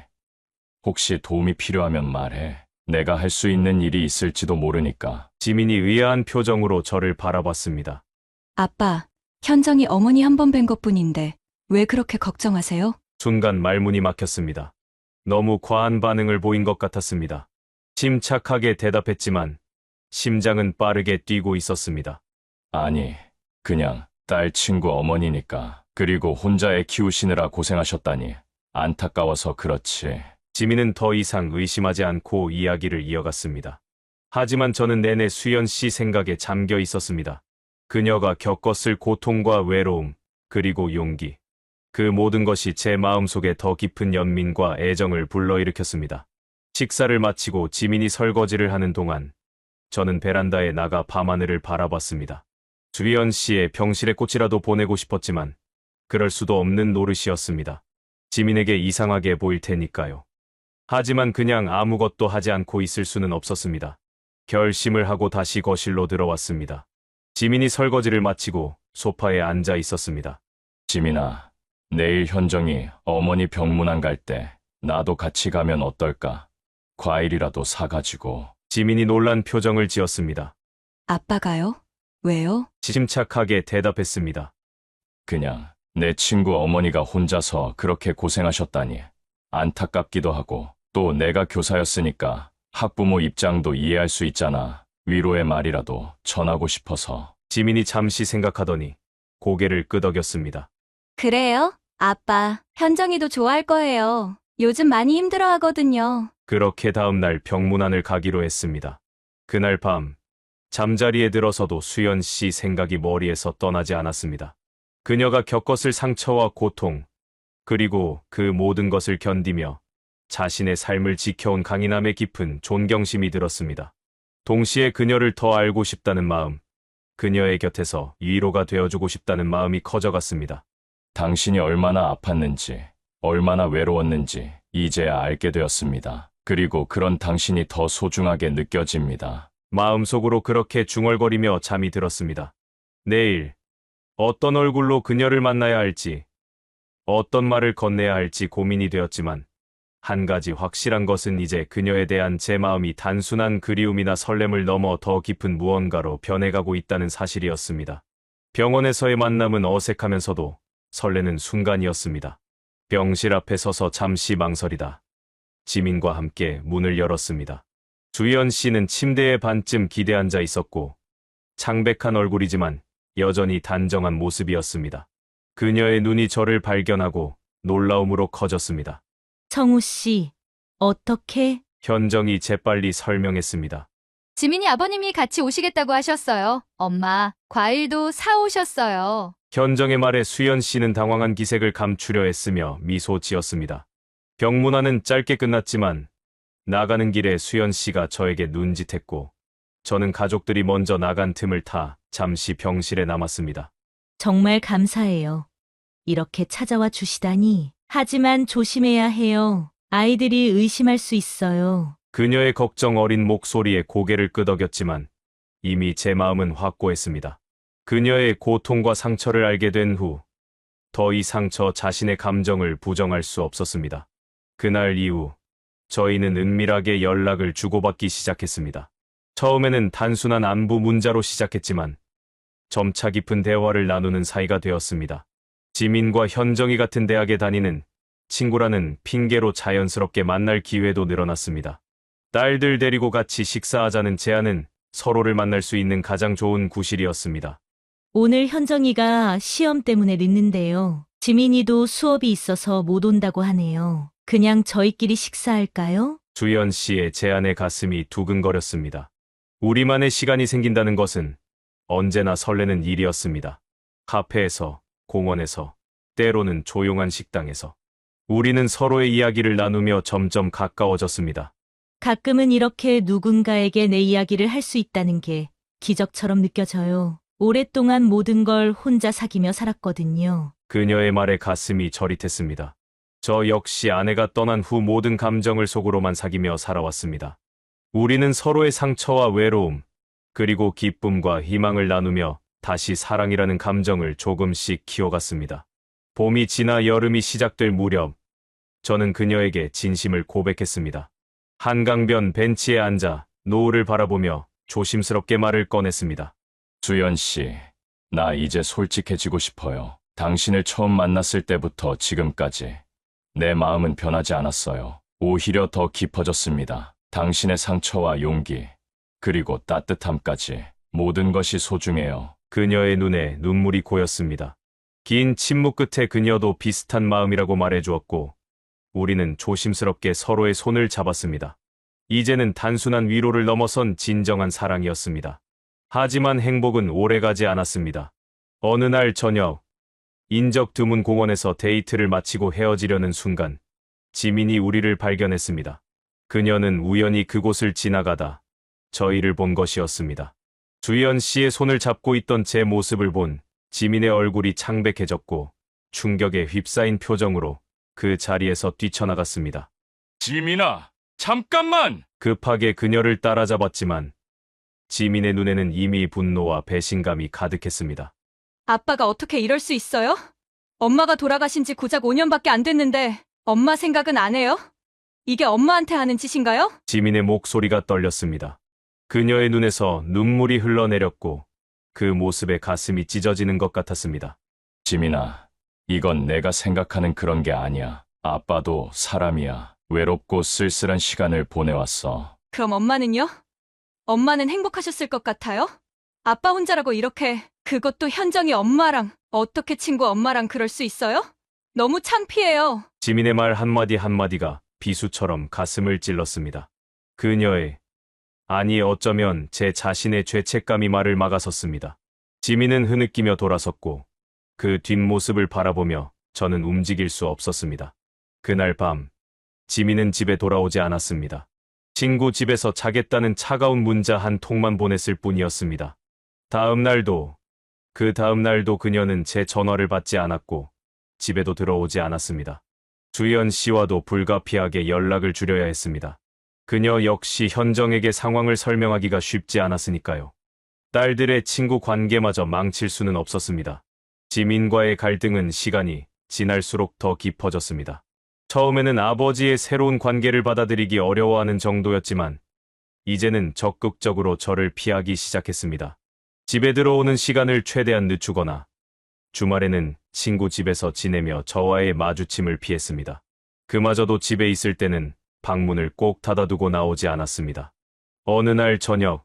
혹시 도움이 필요하면 말해. 내가 할 수 있는 일이 있을지도 모르니까.
지민이 의아한 표정으로 저를 바라봤습니다.
아빠, 현정이 어머니 한 번 뵌 것뿐인데 왜 그렇게 걱정하세요?
순간 말문이 막혔습니다. 너무 과한 반응을 보인 것 같았습니다. 침착하게 대답했지만 심장은 빠르게 뛰고 있었습니다.
아니, 그냥 딸 친구 어머니니까. 그리고 혼자 애 키우시느라 고생하셨다니. 안타까워서 그렇지.
지민은 더 이상 의심하지 않고 이야기를 이어갔습니다. 하지만 저는 내내 수연 씨 생각에 잠겨 있었습니다. 그녀가 겪었을 고통과 외로움, 그리고 용기. 그 모든 것이 제 마음속에 더 깊은 연민과 애정을 불러일으켰습니다. 식사를 마치고 지민이 설거지를 하는 동안 저는 베란다에 나가 밤하늘을 바라봤습니다. 수연 씨의 병실에 꽃이라도 보내고 싶었지만 그럴 수도 없는 노릇이었습니다. 지민에게 이상하게 보일 테니까요. 하지만 그냥 아무것도 하지 않고 있을 수는 없었습니다. 결심을 하고 다시 거실로 들어왔습니다. 지민이 설거지를 마치고 소파에 앉아 있었습니다.
지민아, 내일 현정이 어머니 병문안 갈 때 나도 같이 가면 어떨까? 과일이라도 사가지고.
지민이 놀란 표정을 지었습니다.
아빠가요? 왜요?
침착하게 대답했습니다.
그냥 내 친구 어머니가 혼자서 그렇게 고생하셨다니 안타깝기도 하고 또 내가 교사였으니까 학부모 입장도 이해할 수 있잖아. 위로의 말이라도 전하고 싶어서.
지민이 잠시 생각하더니 고개를 끄덕였습니다.
그래요? 아빠, 현정이도 좋아할 거예요. 요즘 많이 힘들어 하거든요.
그렇게 다음 날 병문안을 가기로 했습니다. 그날 밤 잠자리에 들어서도 수연 씨 생각이 머리에서 떠나지 않았습니다. 그녀가 겪었을 상처와 고통, 그리고 그 모든 것을 견디며 자신의 삶을 지켜온 강인함에 깊은 존경심이 들었습니다. 동시에 그녀를 더 알고 싶다는 마음, 그녀의 곁에서 위로가 되어주고 싶다는 마음이 커져갔습니다.
당신이 얼마나 아팠는지, 얼마나 외로웠는지 이제야 알게 되었습니다. 그리고 그런 당신이 더 소중하게 느껴집니다.
마음속으로 그렇게 중얼거리며 잠이 들었습니다. 내일 어떤 얼굴로 그녀를 만나야 할지, 어떤 말을 건네야 할지 고민이 되었지만 한 가지 확실한 것은 이제 그녀에 대한 제 마음이 단순한 그리움이나 설렘을 넘어 더 깊은 무언가로 변해가고 있다는 사실이었습니다. 병원에서의 만남은 어색하면서도 설레는 순간이었습니다. 병실 앞에 서서 잠시 망설이다 지민과 함께 문을 열었습니다. 주연 씨는 침대에 반쯤 기대 앉아 있었고 창백한 얼굴이지만 여전히 단정한 모습이었습니다. 그녀의 눈이 저를 발견하고 놀라움으로 커졌습니다.
청우 씨, 어떻게?
현정이 재빨리 설명했습니다.
지민이 아버님이 같이 오시겠다고 하셨어요. 엄마, 과일도 사오셨어요.
현정의 말에 수연 씨는 당황한 기색을 감추려 애쓰며 미소 지었습니다. 병문안은 짧게 끝났지만 나가는 길에 수연 씨가 저에게 눈짓했고 저는 가족들이 먼저 나간 틈을 타 잠시 병실에 남았습니다.
정말 감사해요. 이렇게 찾아와 주시다니. 하지만 조심해야 해요. 아이들이 의심할 수 있어요.
그녀의 걱정 어린 목소리에 고개를 끄덕였지만 이미 제 마음은 확고했습니다. 그녀의 고통과 상처를 알게 된 후 더 이상 저 자신의 감정을 부정할 수 없었습니다. 그날 이후 저희는 은밀하게 연락을 주고받기 시작했습니다. 처음에는 단순한 안부 문자로 시작했지만 점차 깊은 대화를 나누는 사이가 되었습니다. 지민과 현정이 같은 대학에 다니는 친구라는 핑계로 자연스럽게 만날 기회도 늘어났습니다. 딸들 데리고 같이 식사하자는 제안은 서로를 만날 수 있는 가장 좋은 구실이었습니다.
오늘 현정이가 시험 때문에 늦는데요. 지민이도 수업이 있어서 못 온다고 하네요. 그냥 저희끼리 식사할까요?
주연 씨의 제안에 가슴이 두근거렸습니다. 우리만의 시간이 생긴다는 것은 언제나 설레는 일이었습니다. 카페에서, 공원에서, 때로는 조용한 식당에서 우리는 서로의 이야기를 나누며 점점 가까워졌습니다.
가끔은 이렇게 누군가에게 내 이야기를 할 수 있다는 게 기적처럼 느껴져요. 오랫동안 모든 걸 혼자 사귀며 살았거든요.
그녀의 말에 가슴이 저릿했습니다. 저 역시 아내가 떠난 후 모든 감정을 속으로만 사귀며 살아왔습니다. 우리는 서로의 상처와 외로움, 그리고 기쁨과 희망을 나누며 다시 사랑이라는 감정을 조금씩 키워갔습니다. 봄이 지나 여름이 시작될 무렵, 저는 그녀에게 진심을 고백했습니다. 한강변 벤치에 앉아 노을을 바라보며 조심스럽게 말을 꺼냈습니다.
수연 씨, 나 이제 솔직해지고 싶어요. 당신을 처음 만났을 때부터 지금까지 내 마음은 변하지 않았어요. 오히려 더 깊어졌습니다. 당신의 상처와 용기, 그리고 따뜻함까지 모든 것이 소중해요.
그녀의 눈에 눈물이 고였습니다. 긴 침묵 끝에 그녀도 비슷한 마음이라고 말해주었고 우리는 조심스럽게 서로의 손을 잡았습니다. 이제는 단순한 위로를 넘어선 진정한 사랑이었습니다. 하지만 행복은 오래가지 않았습니다. 어느 날 저녁, 인적 드문 공원에서 데이트를 마치고 헤어지려는 순간 지민이 우리를 발견했습니다. 그녀는 우연히 그곳을 지나가다 저희를 본 것이었습니다. 주연 씨의 손을 잡고 있던 제 모습을 본 지민의 얼굴이 창백해졌고 충격에 휩싸인 표정으로 그 자리에서 뛰쳐나갔습니다.
지민아, 잠깐만!
급하게 그녀를 따라잡았지만 지민의 눈에는 이미 분노와 배신감이 가득했습니다.
아빠가 어떻게 이럴 수 있어요? 엄마가 돌아가신 지 고작 5년밖에 안 됐는데 엄마 생각은 안 해요? 이게 엄마한테 하는 짓인가요?
지민의 목소리가 떨렸습니다. 그녀의 눈에서 눈물이 흘러내렸고 그 모습에 가슴이 찢어지는 것 같았습니다.
지민아, 이건 내가 생각하는 그런 게 아니야. 아빠도 사람이야. 외롭고 쓸쓸한 시간을 보내왔어.
그럼 엄마는요? 엄마는 행복하셨을 것 같아요? 아빠 혼자라고 이렇게, 그것도 현정이 엄마랑, 어떻게 친구 엄마랑 그럴 수 있어요? 너무 창피해요.
지민의 말 한마디 한마디가 비수처럼 가슴을 찔렀습니다. 그녀의, 아니 어쩌면 제 자신의 죄책감이 말을 막아섰습니다. 지민은 흐느끼며 돌아섰고 그 뒷모습을 바라보며 저는 움직일 수 없었습니다. 그날 밤, 지민은 집에 돌아오지 않았습니다. 친구 집에서 자겠다는 차가운 문자 한 통만 보냈을 뿐이었습니다. 그 다음 날도 그녀는 제 전화를 받지 않았고 집에도 들어오지 않았습니다. 주연 씨와도 불가피하게 연락을 줄여야 했습니다. 그녀 역시 현정에게 상황을 설명하기가 쉽지 않았으니까요. 딸들의 친구 관계마저 망칠 수는 없었습니다. 지민과의 갈등은 시간이 지날수록 더 깊어졌습니다. 처음에는 아버지의 새로운 관계를 받아들이기 어려워하는 정도였지만 이제는 적극적으로 저를 피하기 시작했습니다. 집에 들어오는 시간을 최대한 늦추거나 주말에는 친구 집에서 지내며 저와의 마주침을 피했습니다. 그마저도 집에 있을 때는 방문을 꼭 닫아두고 나오지 않았습니다. 어느 날 저녁,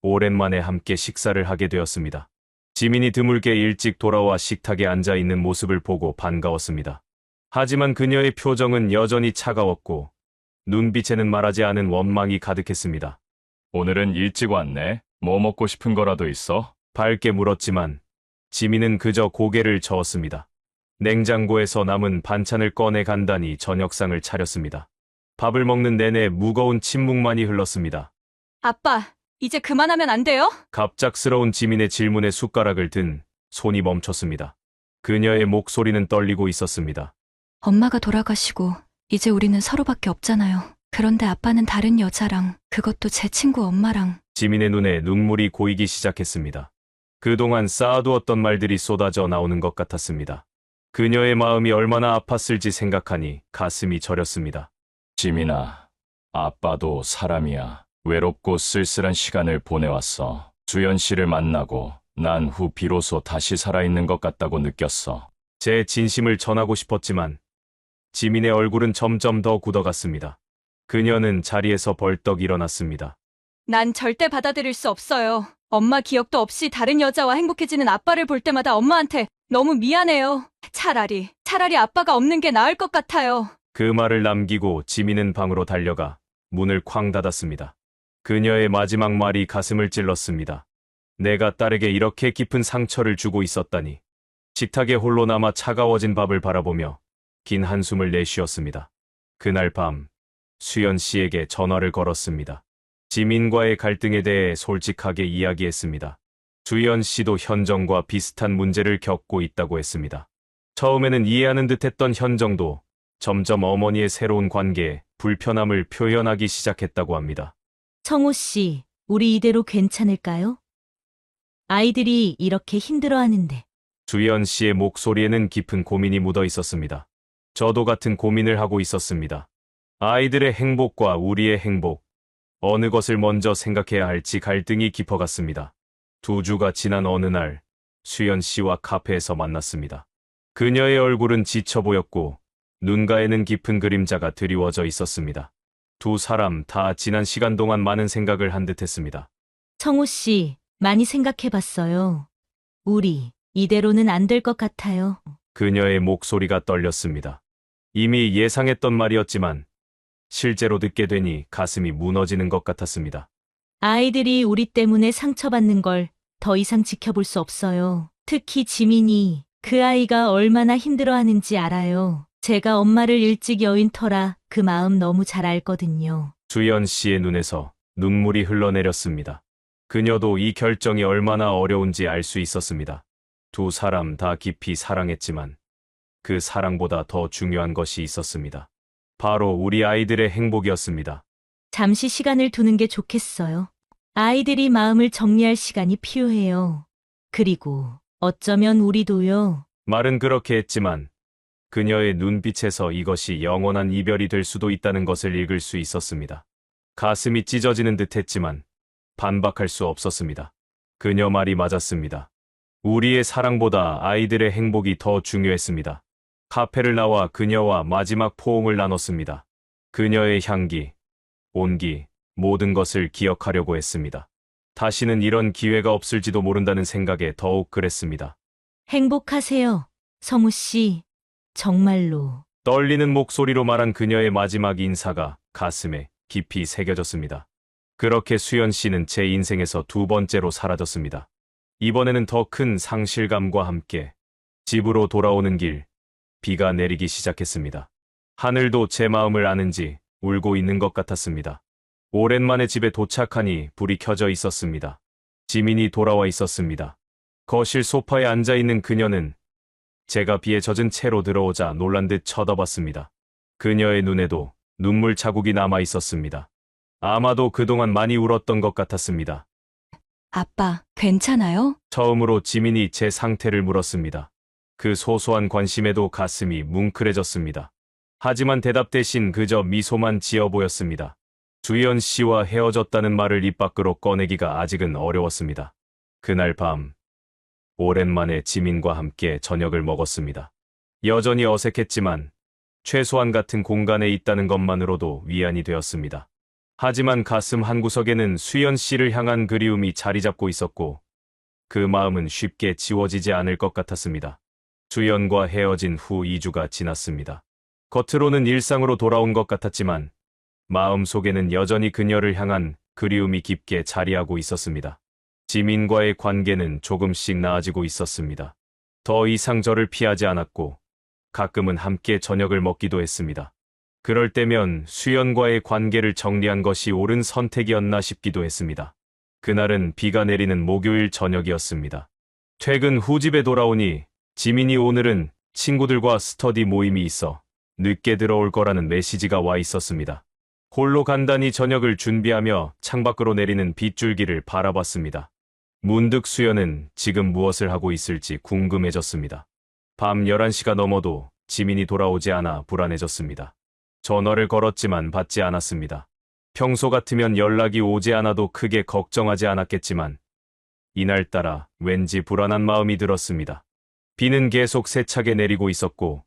오랜만에 함께 식사를 하게 되었습니다. 지민이 드물게 일찍 돌아와 식탁에 앉아 있는 모습을 보고 반가웠습니다. 하지만 그녀의 표정은 여전히 차가웠고 눈빛에는 말하지 않은 원망이 가득했습니다.
오늘은 일찍 왔네. 뭐 먹고 싶은 거라도 있어?
밝게 물었지만 지민은 그저 고개를 저었습니다. 냉장고에서 남은 반찬을 꺼내 간단히 저녁상을 차렸습니다. 밥을 먹는 내내 무거운 침묵만이 흘렀습니다.
아빠, 이제 그만하면 안 돼요?
갑작스러운 지민의 질문에 숟가락을 든 손이 멈췄습니다. 그녀의 목소리는 떨리고 있었습니다.
엄마가 돌아가시고 이제 우리는 서로밖에 없잖아요. 그런데 아빠는 다른 여자랑, 그것도 제 친구 엄마랑.
지민의 눈에 눈물이 고이기 시작했습니다. 그동안 쌓아두었던 말들이 쏟아져 나오는 것 같았습니다. 그녀의 마음이 얼마나 아팠을지 생각하니 가슴이 저렸습니다.
지민아, 아빠도 사람이야. 외롭고 쓸쓸한 시간을 보내왔어. 주연 씨를 만나고 난 후 비로소 다시 살아있는 것 같다고 느꼈어.
제 진심을 전하고 싶었지만 지민의 얼굴은 점점 더 굳어갔습니다. 그녀는 자리에서 벌떡 일어났습니다.
난 절대 받아들일 수 없어요. 엄마 기억도 없이 다른 여자와 행복해지는 아빠를 볼 때마다 엄마한테 너무 미안해요. 차라리 아빠가 없는 게 나을 것 같아요.
그 말을 남기고 지민은 방으로 달려가 문을 쾅 닫았습니다. 그녀의 마지막 말이 가슴을 찔렀습니다. 내가 딸에게 이렇게 깊은 상처를 주고 있었다니. 식탁에 홀로 남아 차가워진 밥을 바라보며 긴 한숨을 내쉬었습니다. 그날 밤 수연 씨에게 전화를 걸었습니다. 지민과의 갈등에 대해 솔직하게 이야기했습니다. 수연 씨도 현정과 비슷한 문제를 겪고 있다고 했습니다. 처음에는 이해하는 듯했던 현정도 점점 어머니의 새로운 관계에 불편함을 표현하기 시작했다고 합니다.
청호 씨, 우리 이대로 괜찮을까요? 아이들이 이렇게 힘들어하는데.
수연 씨의 목소리에는 깊은 고민이 묻어 있었습니다. 저도 같은 고민을 하고 있었습니다. 아이들의 행복과 우리의 행복, 어느 것을 먼저 생각해야 할지 갈등이 깊어갔습니다. 2주가 지난 어느 날, 수연 씨와 카페에서 만났습니다. 그녀의 얼굴은 지쳐 보였고 눈가에는 깊은 그림자가 드리워져 있었습니다. 두 사람 다 지난 시간 동안 많은 생각을 한 듯했습니다.
청호 씨, 많이 생각해봤어요. 우리 이대로는 안 될 것 같아요.
그녀의 목소리가 떨렸습니다. 이미 예상했던 말이었지만 실제로 듣게 되니 가슴이 무너지는 것 같았습니다.
아이들이 우리 때문에 상처받는 걸 더 이상 지켜볼 수 없어요. 특히 지민이 그 아이가 얼마나 힘들어하는지 알아요. 제가 엄마를 일찍 여인 터라 그 마음 너무 잘 알거든요.
수연 씨의 눈에서 눈물이 흘러내렸습니다. 그녀도 이 결정이 얼마나 어려운지 알 수 있었습니다. 두 사람 다 깊이 사랑했지만 그 사랑보다 더 중요한 것이 있었습니다. 바로 우리 아이들의 행복이었습니다.
잠시 시간을 두는 게 좋겠어요. 아이들이 마음을 정리할 시간이 필요해요. 그리고 어쩌면 우리도요.
말은 그렇게 했지만 그녀의 눈빛에서 이것이 영원한 이별이 될 수도 있다는 것을 읽을 수 있었습니다. 가슴이 찢어지는 듯 했지만 반박할 수 없었습니다. 그녀 말이 맞았습니다. 우리의 사랑보다 아이들의 행복이 더 중요했습니다. 카페를 나와 그녀와 마지막 포옹을 나눴습니다. 그녀의 향기, 온기, 모든 것을 기억하려고 했습니다. 다시는 이런 기회가 없을지도 모른다는 생각에 더욱 그랬습니다.
행복하세요. 성우 씨. 정말로.
떨리는 목소리로 말한 그녀의 마지막 인사가 가슴에 깊이 새겨졌습니다. 그렇게 수연 씨는 제 인생에서 두 번째로 사라졌습니다. 이번에는 더 큰 상실감과 함께 집으로 돌아오는 길, 비가 내리기 시작했습니다. 하늘도 제 마음을 아는지 울고 있는 것 같았습니다. 오랜만에 집에 도착하니 불이 켜져 있었습니다. 지민이 돌아와 있었습니다. 거실 소파에 앉아 있는 그녀는 제가 비에 젖은 채로 들어오자 놀란 듯 쳐다봤습니다. 그녀의 눈에도 눈물 자국이 남아 있었습니다. 아마도 그동안 많이 울었던 것 같았습니다.
아빠, 괜찮아요?
처음으로 지민이 제 상태를 물었습니다. 그 소소한 관심에도 가슴이 뭉클해졌습니다. 하지만 대답 대신 그저 미소만 지어 보였습니다. 주연 씨와 헤어졌다는 말을 입 밖으로 꺼내기가 아직은 어려웠습니다. 그날 밤, 오랜만에 지민과 함께 저녁을 먹었습니다. 여전히 어색했지만 최소한 같은 공간에 있다는 것만으로도 위안이 되었습니다. 하지만 가슴 한구석에는 수연 씨를 향한 그리움이 자리 잡고 있었고 그 마음은 쉽게 지워지지 않을 것 같았습니다. 수연과 헤어진 후 2주가 지났습니다. 겉으로는 일상으로 돌아온 것 같았지만 마음속에는 여전히 그녀를 향한 그리움이 깊게 자리하고 있었습니다. 지민과의 관계는 조금씩 나아지고 있었습니다. 더 이상 저를 피하지 않았고 가끔은 함께 저녁을 먹기도 했습니다. 그럴 때면 수연과의 관계를 정리한 것이 옳은 선택이었나 싶기도 했습니다. 그날은 비가 내리는 목요일 저녁이었습니다. 퇴근 후 집에 돌아오니 지민이 오늘은 친구들과 스터디 모임이 있어 늦게 들어올 거라는 메시지가 와 있었습니다. 홀로 간단히 저녁을 준비하며 창밖으로 내리는 빗줄기를 바라봤습니다. 문득 수연은 지금 무엇을 하고 있을지 궁금해졌습니다. 밤 11시가 넘어도 지민이 돌아오지 않아 불안해졌습니다. 전화를 걸었지만 받지 않았습니다. 평소 같으면 연락이 오지 않아도 크게 걱정하지 않았겠지만 이날따라 왠지 불안한 마음이 들었습니다. 비는 계속 세차게 내리고 있었고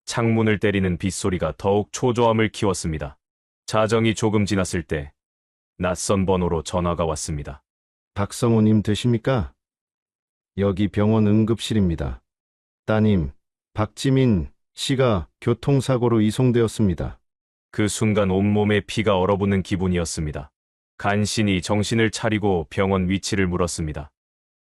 창문을 때리는 빗소리가 더욱 초조함을 키웠습니다. 자정이 조금 지났을 때 낯선 번호로 전화가 왔습니다.
박성호님 되십니까? 여기 병원 응급실입니다. 따님, 박지민 씨가 교통사고로 이송되었습니다.
그 순간 온몸에 피가 얼어붙는 기분이었습니다. 간신히 정신을 차리고 병원 위치를 물었습니다.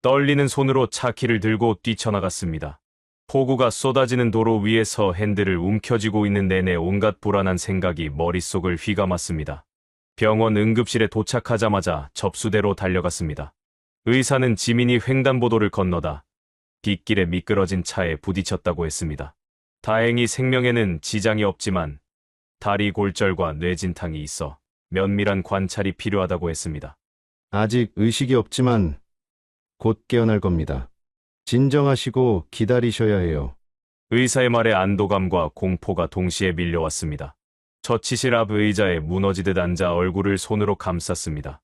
떨리는 손으로 차 키를 들고 뛰쳐나갔습니다. 폭우가 쏟아지는 도로 위에서 핸들을 움켜쥐고 있는 내내 온갖 불안한 생각이 머릿속을 휘감았습니다. 병원 응급실에 도착하자마자 접수대로 달려갔습니다. 의사는 지민이 횡단보도를 건너다 빗길에 미끄러진 차에 부딪혔다고 했습니다. 다행히 생명에는 지장이 없지만 다리 골절과 뇌진탕이 있어 면밀한 관찰이 필요하다고 했습니다.
아직 의식이 없지만 곧 깨어날 겁니다. 진정하시고 기다리셔야 해요.
의사의 말에 안도감과 공포가 동시에 밀려왔습니다. 처치실 앞 의자에 무너지듯 앉아 얼굴을 손으로 감쌌습니다.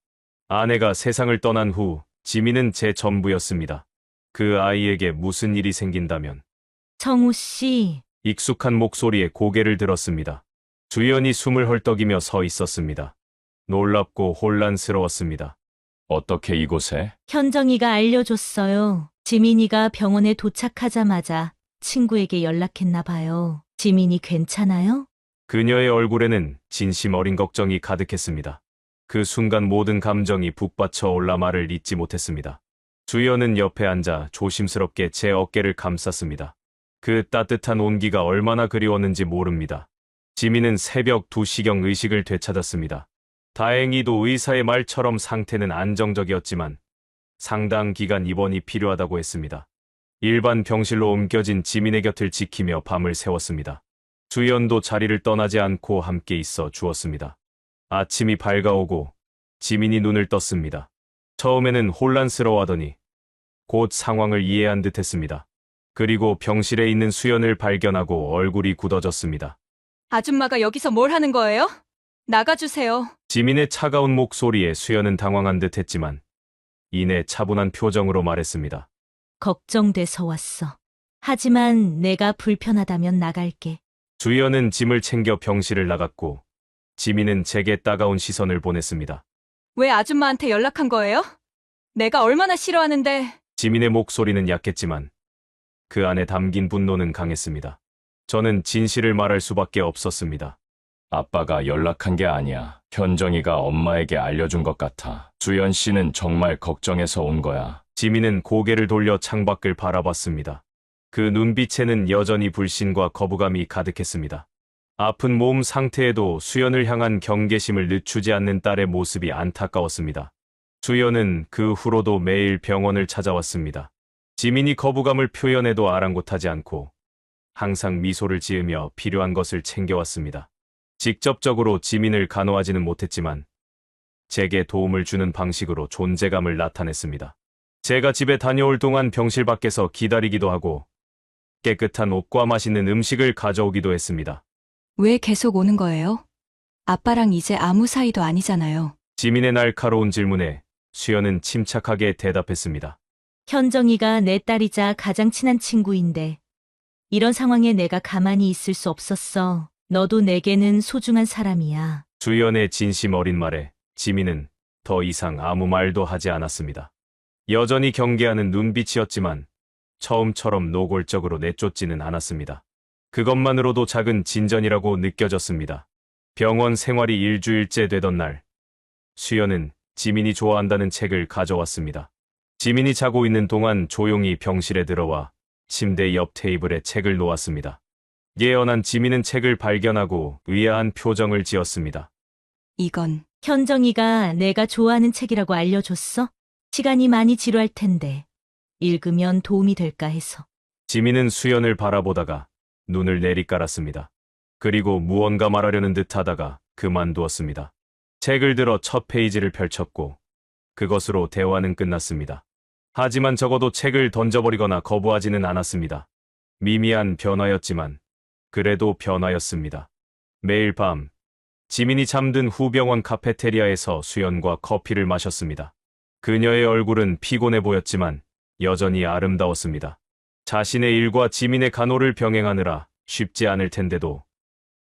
아내가 세상을 떠난 후 지민은 제 전부였습니다. 그 아이에게 무슨 일이 생긴다면
성우 씨.
익숙한 목소리에 고개를 들었습니다. 주연이 숨을 헐떡이며 서 있었습니다. 놀랍고 혼란스러웠습니다.
어떻게 이곳에?
현정이가 알려줬어요. 지민이가 병원에 도착하자마자 친구에게 연락했나 봐요. 지민이 괜찮아요?
그녀의 얼굴에는 진심 어린 걱정이 가득했습니다. 그 순간 모든 감정이 북받쳐 올라 말을 잇지 못했습니다. 주연은 옆에 앉아 조심스럽게 제 어깨를 감쌌습니다. 그 따뜻한 온기가 얼마나 그리웠는지 모릅니다. 지민은 새벽 2시경 의식을 되찾았습니다. 다행히도 의사의 말처럼 상태는 안정적이었지만 상당 기간 입원이 필요하다고 했습니다. 일반 병실로 옮겨진 지민의 곁을 지키며 밤을 새웠습니다. 주연도 자리를 떠나지 않고 함께 있어 주었습니다. 아침이 밝아오고 지민이 눈을 떴습니다. 처음에는 혼란스러워하더니 곧 상황을 이해한 듯했습니다. 그리고 병실에 있는 수연을 발견하고 얼굴이 굳어졌습니다.
아줌마가 여기서 뭘 하는 거예요? 나가주세요.
지민의 차가운 목소리에 수연은 당황한 듯했지만 이내 차분한 표정으로 말했습니다.
걱정돼서 왔어. 하지만 내가 불편하다면 나갈게.
주연은 짐을 챙겨 병실을 나갔고 지민은 제게 따가운 시선을 보냈습니다.
왜 아줌마한테 연락한 거예요? 내가 얼마나 싫어하는데.
지민의 목소리는 약했지만 그 안에 담긴 분노는 강했습니다. 저는 진실을 말할 수밖에 없었습니다.
아빠가 연락한 게 아니야. 현정이가 엄마에게 알려준 것 같아. 수연 씨는 정말 걱정해서 온 거야.
지민은 고개를 돌려 창밖을 바라봤습니다. 그 눈빛에는 여전히 불신과 거부감이 가득했습니다. 아픈 몸 상태에도 수연을 향한 경계심을 늦추지 않는 딸의 모습이 안타까웠습니다. 수연은 그 후로도 매일 병원을 찾아왔습니다. 지민이 거부감을 표현해도 아랑곳하지 않고 항상 미소를 지으며 필요한 것을 챙겨왔습니다. 직접적으로 지민을 간호하지는 못했지만 제게 도움을 주는 방식으로 존재감을 나타냈습니다. 제가 집에 다녀올 동안 병실 밖에서 기다리기도 하고 깨끗한 옷과 맛있는 음식을 가져오기도 했습니다.
왜 계속 오는 거예요? 아빠랑 이제 아무 사이도 아니잖아요.
지민의 날카로운 질문에 수연은 침착하게 대답했습니다.
현정이가 내 딸이자 가장 친한 친구인데 이런 상황에 내가 가만히 있을 수 없었어. 너도 내게는 소중한 사람이야.
수연의 진심 어린 말에 지민은 더 이상 아무 말도 하지 않았습니다. 여전히 경계하는 눈빛이었지만 처음처럼 노골적으로 내쫓지는 않았습니다. 그것만으로도 작은 진전이라고 느껴졌습니다. 병원 생활이 일주일째 되던 날, 수연은 지민이 좋아한다는 책을 가져왔습니다. 지민이 자고 있는 동안 조용히 병실에 들어와 침대 옆 테이블에 책을 놓았습니다. 예언한 지민은 책을 발견하고 의아한 표정을 지었습니다.
이건
현정이가 내가 좋아하는 책이라고 알려줬어? 시간이 많이 지루할 텐데 읽으면 도움이 될까 해서.
지민은 수연을 바라보다가 눈을 내리깔았습니다. 그리고 무언가 말하려는 듯 하다가 그만두었습니다. 책을 들어 첫 페이지를 펼쳤고 그것으로 대화는 끝났습니다. 하지만 적어도 책을 던져버리거나 거부하지는 않았습니다. 미미한 변화였지만 그래도 변화였습니다. 매일 밤 지민이 잠든 후 병원 카페테리아에서 수연과 커피를 마셨습니다. 그녀의 얼굴은 피곤해 보였지만 여전히 아름다웠습니다. 자신의 일과 지민의 간호를 병행하느라 쉽지 않을 텐데도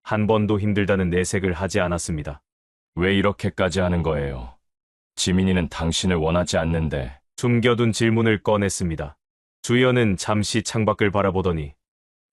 한 번도 힘들다는 내색을 하지 않았습니다.
왜 이렇게까지 하는 거예요? 지민이는 당신을 원하지 않는데.
숨겨둔 질문을 꺼냈습니다. 주연은 잠시 창밖을 바라보더니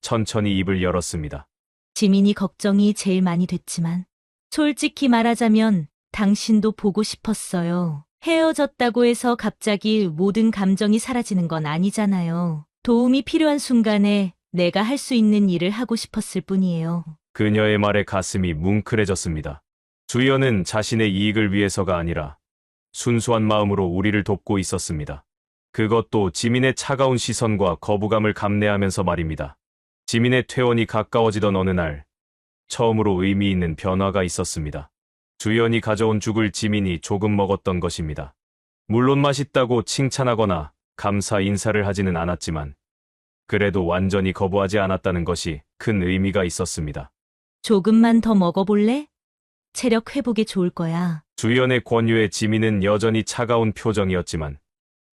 천천히 입을 열었습니다.
지민이 걱정이 제일 많이 됐지만 솔직히 말하자면 당신도 보고 싶었어요. 헤어졌다고 해서 갑자기 모든 감정이 사라지는 건 아니잖아요. 도움이 필요한 순간에 내가 할 수 있는 일을 하고 싶었을 뿐이에요.
그녀의 말에 가슴이 뭉클해졌습니다. 주연은 자신의 이익을 위해서가 아니라 순수한 마음으로 우리를 돕고 있었습니다. 그것도 지민의 차가운 시선과 거부감을 감내하면서 말입니다. 지민의 퇴원이 가까워지던 어느 날, 처음으로 의미 있는 변화가 있었습니다. 주연이 가져온 죽을 지민이 조금 먹었던 것입니다. 물론 맛있다고 칭찬하거나 감사 인사를 하지는 않았지만, 그래도 완전히 거부하지 않았다는 것이 큰 의미가 있었습니다.
조금만 더 먹어볼래? 체력 회복에 좋을 거야.
주연의 권유에 지민은 여전히 차가운 표정이었지만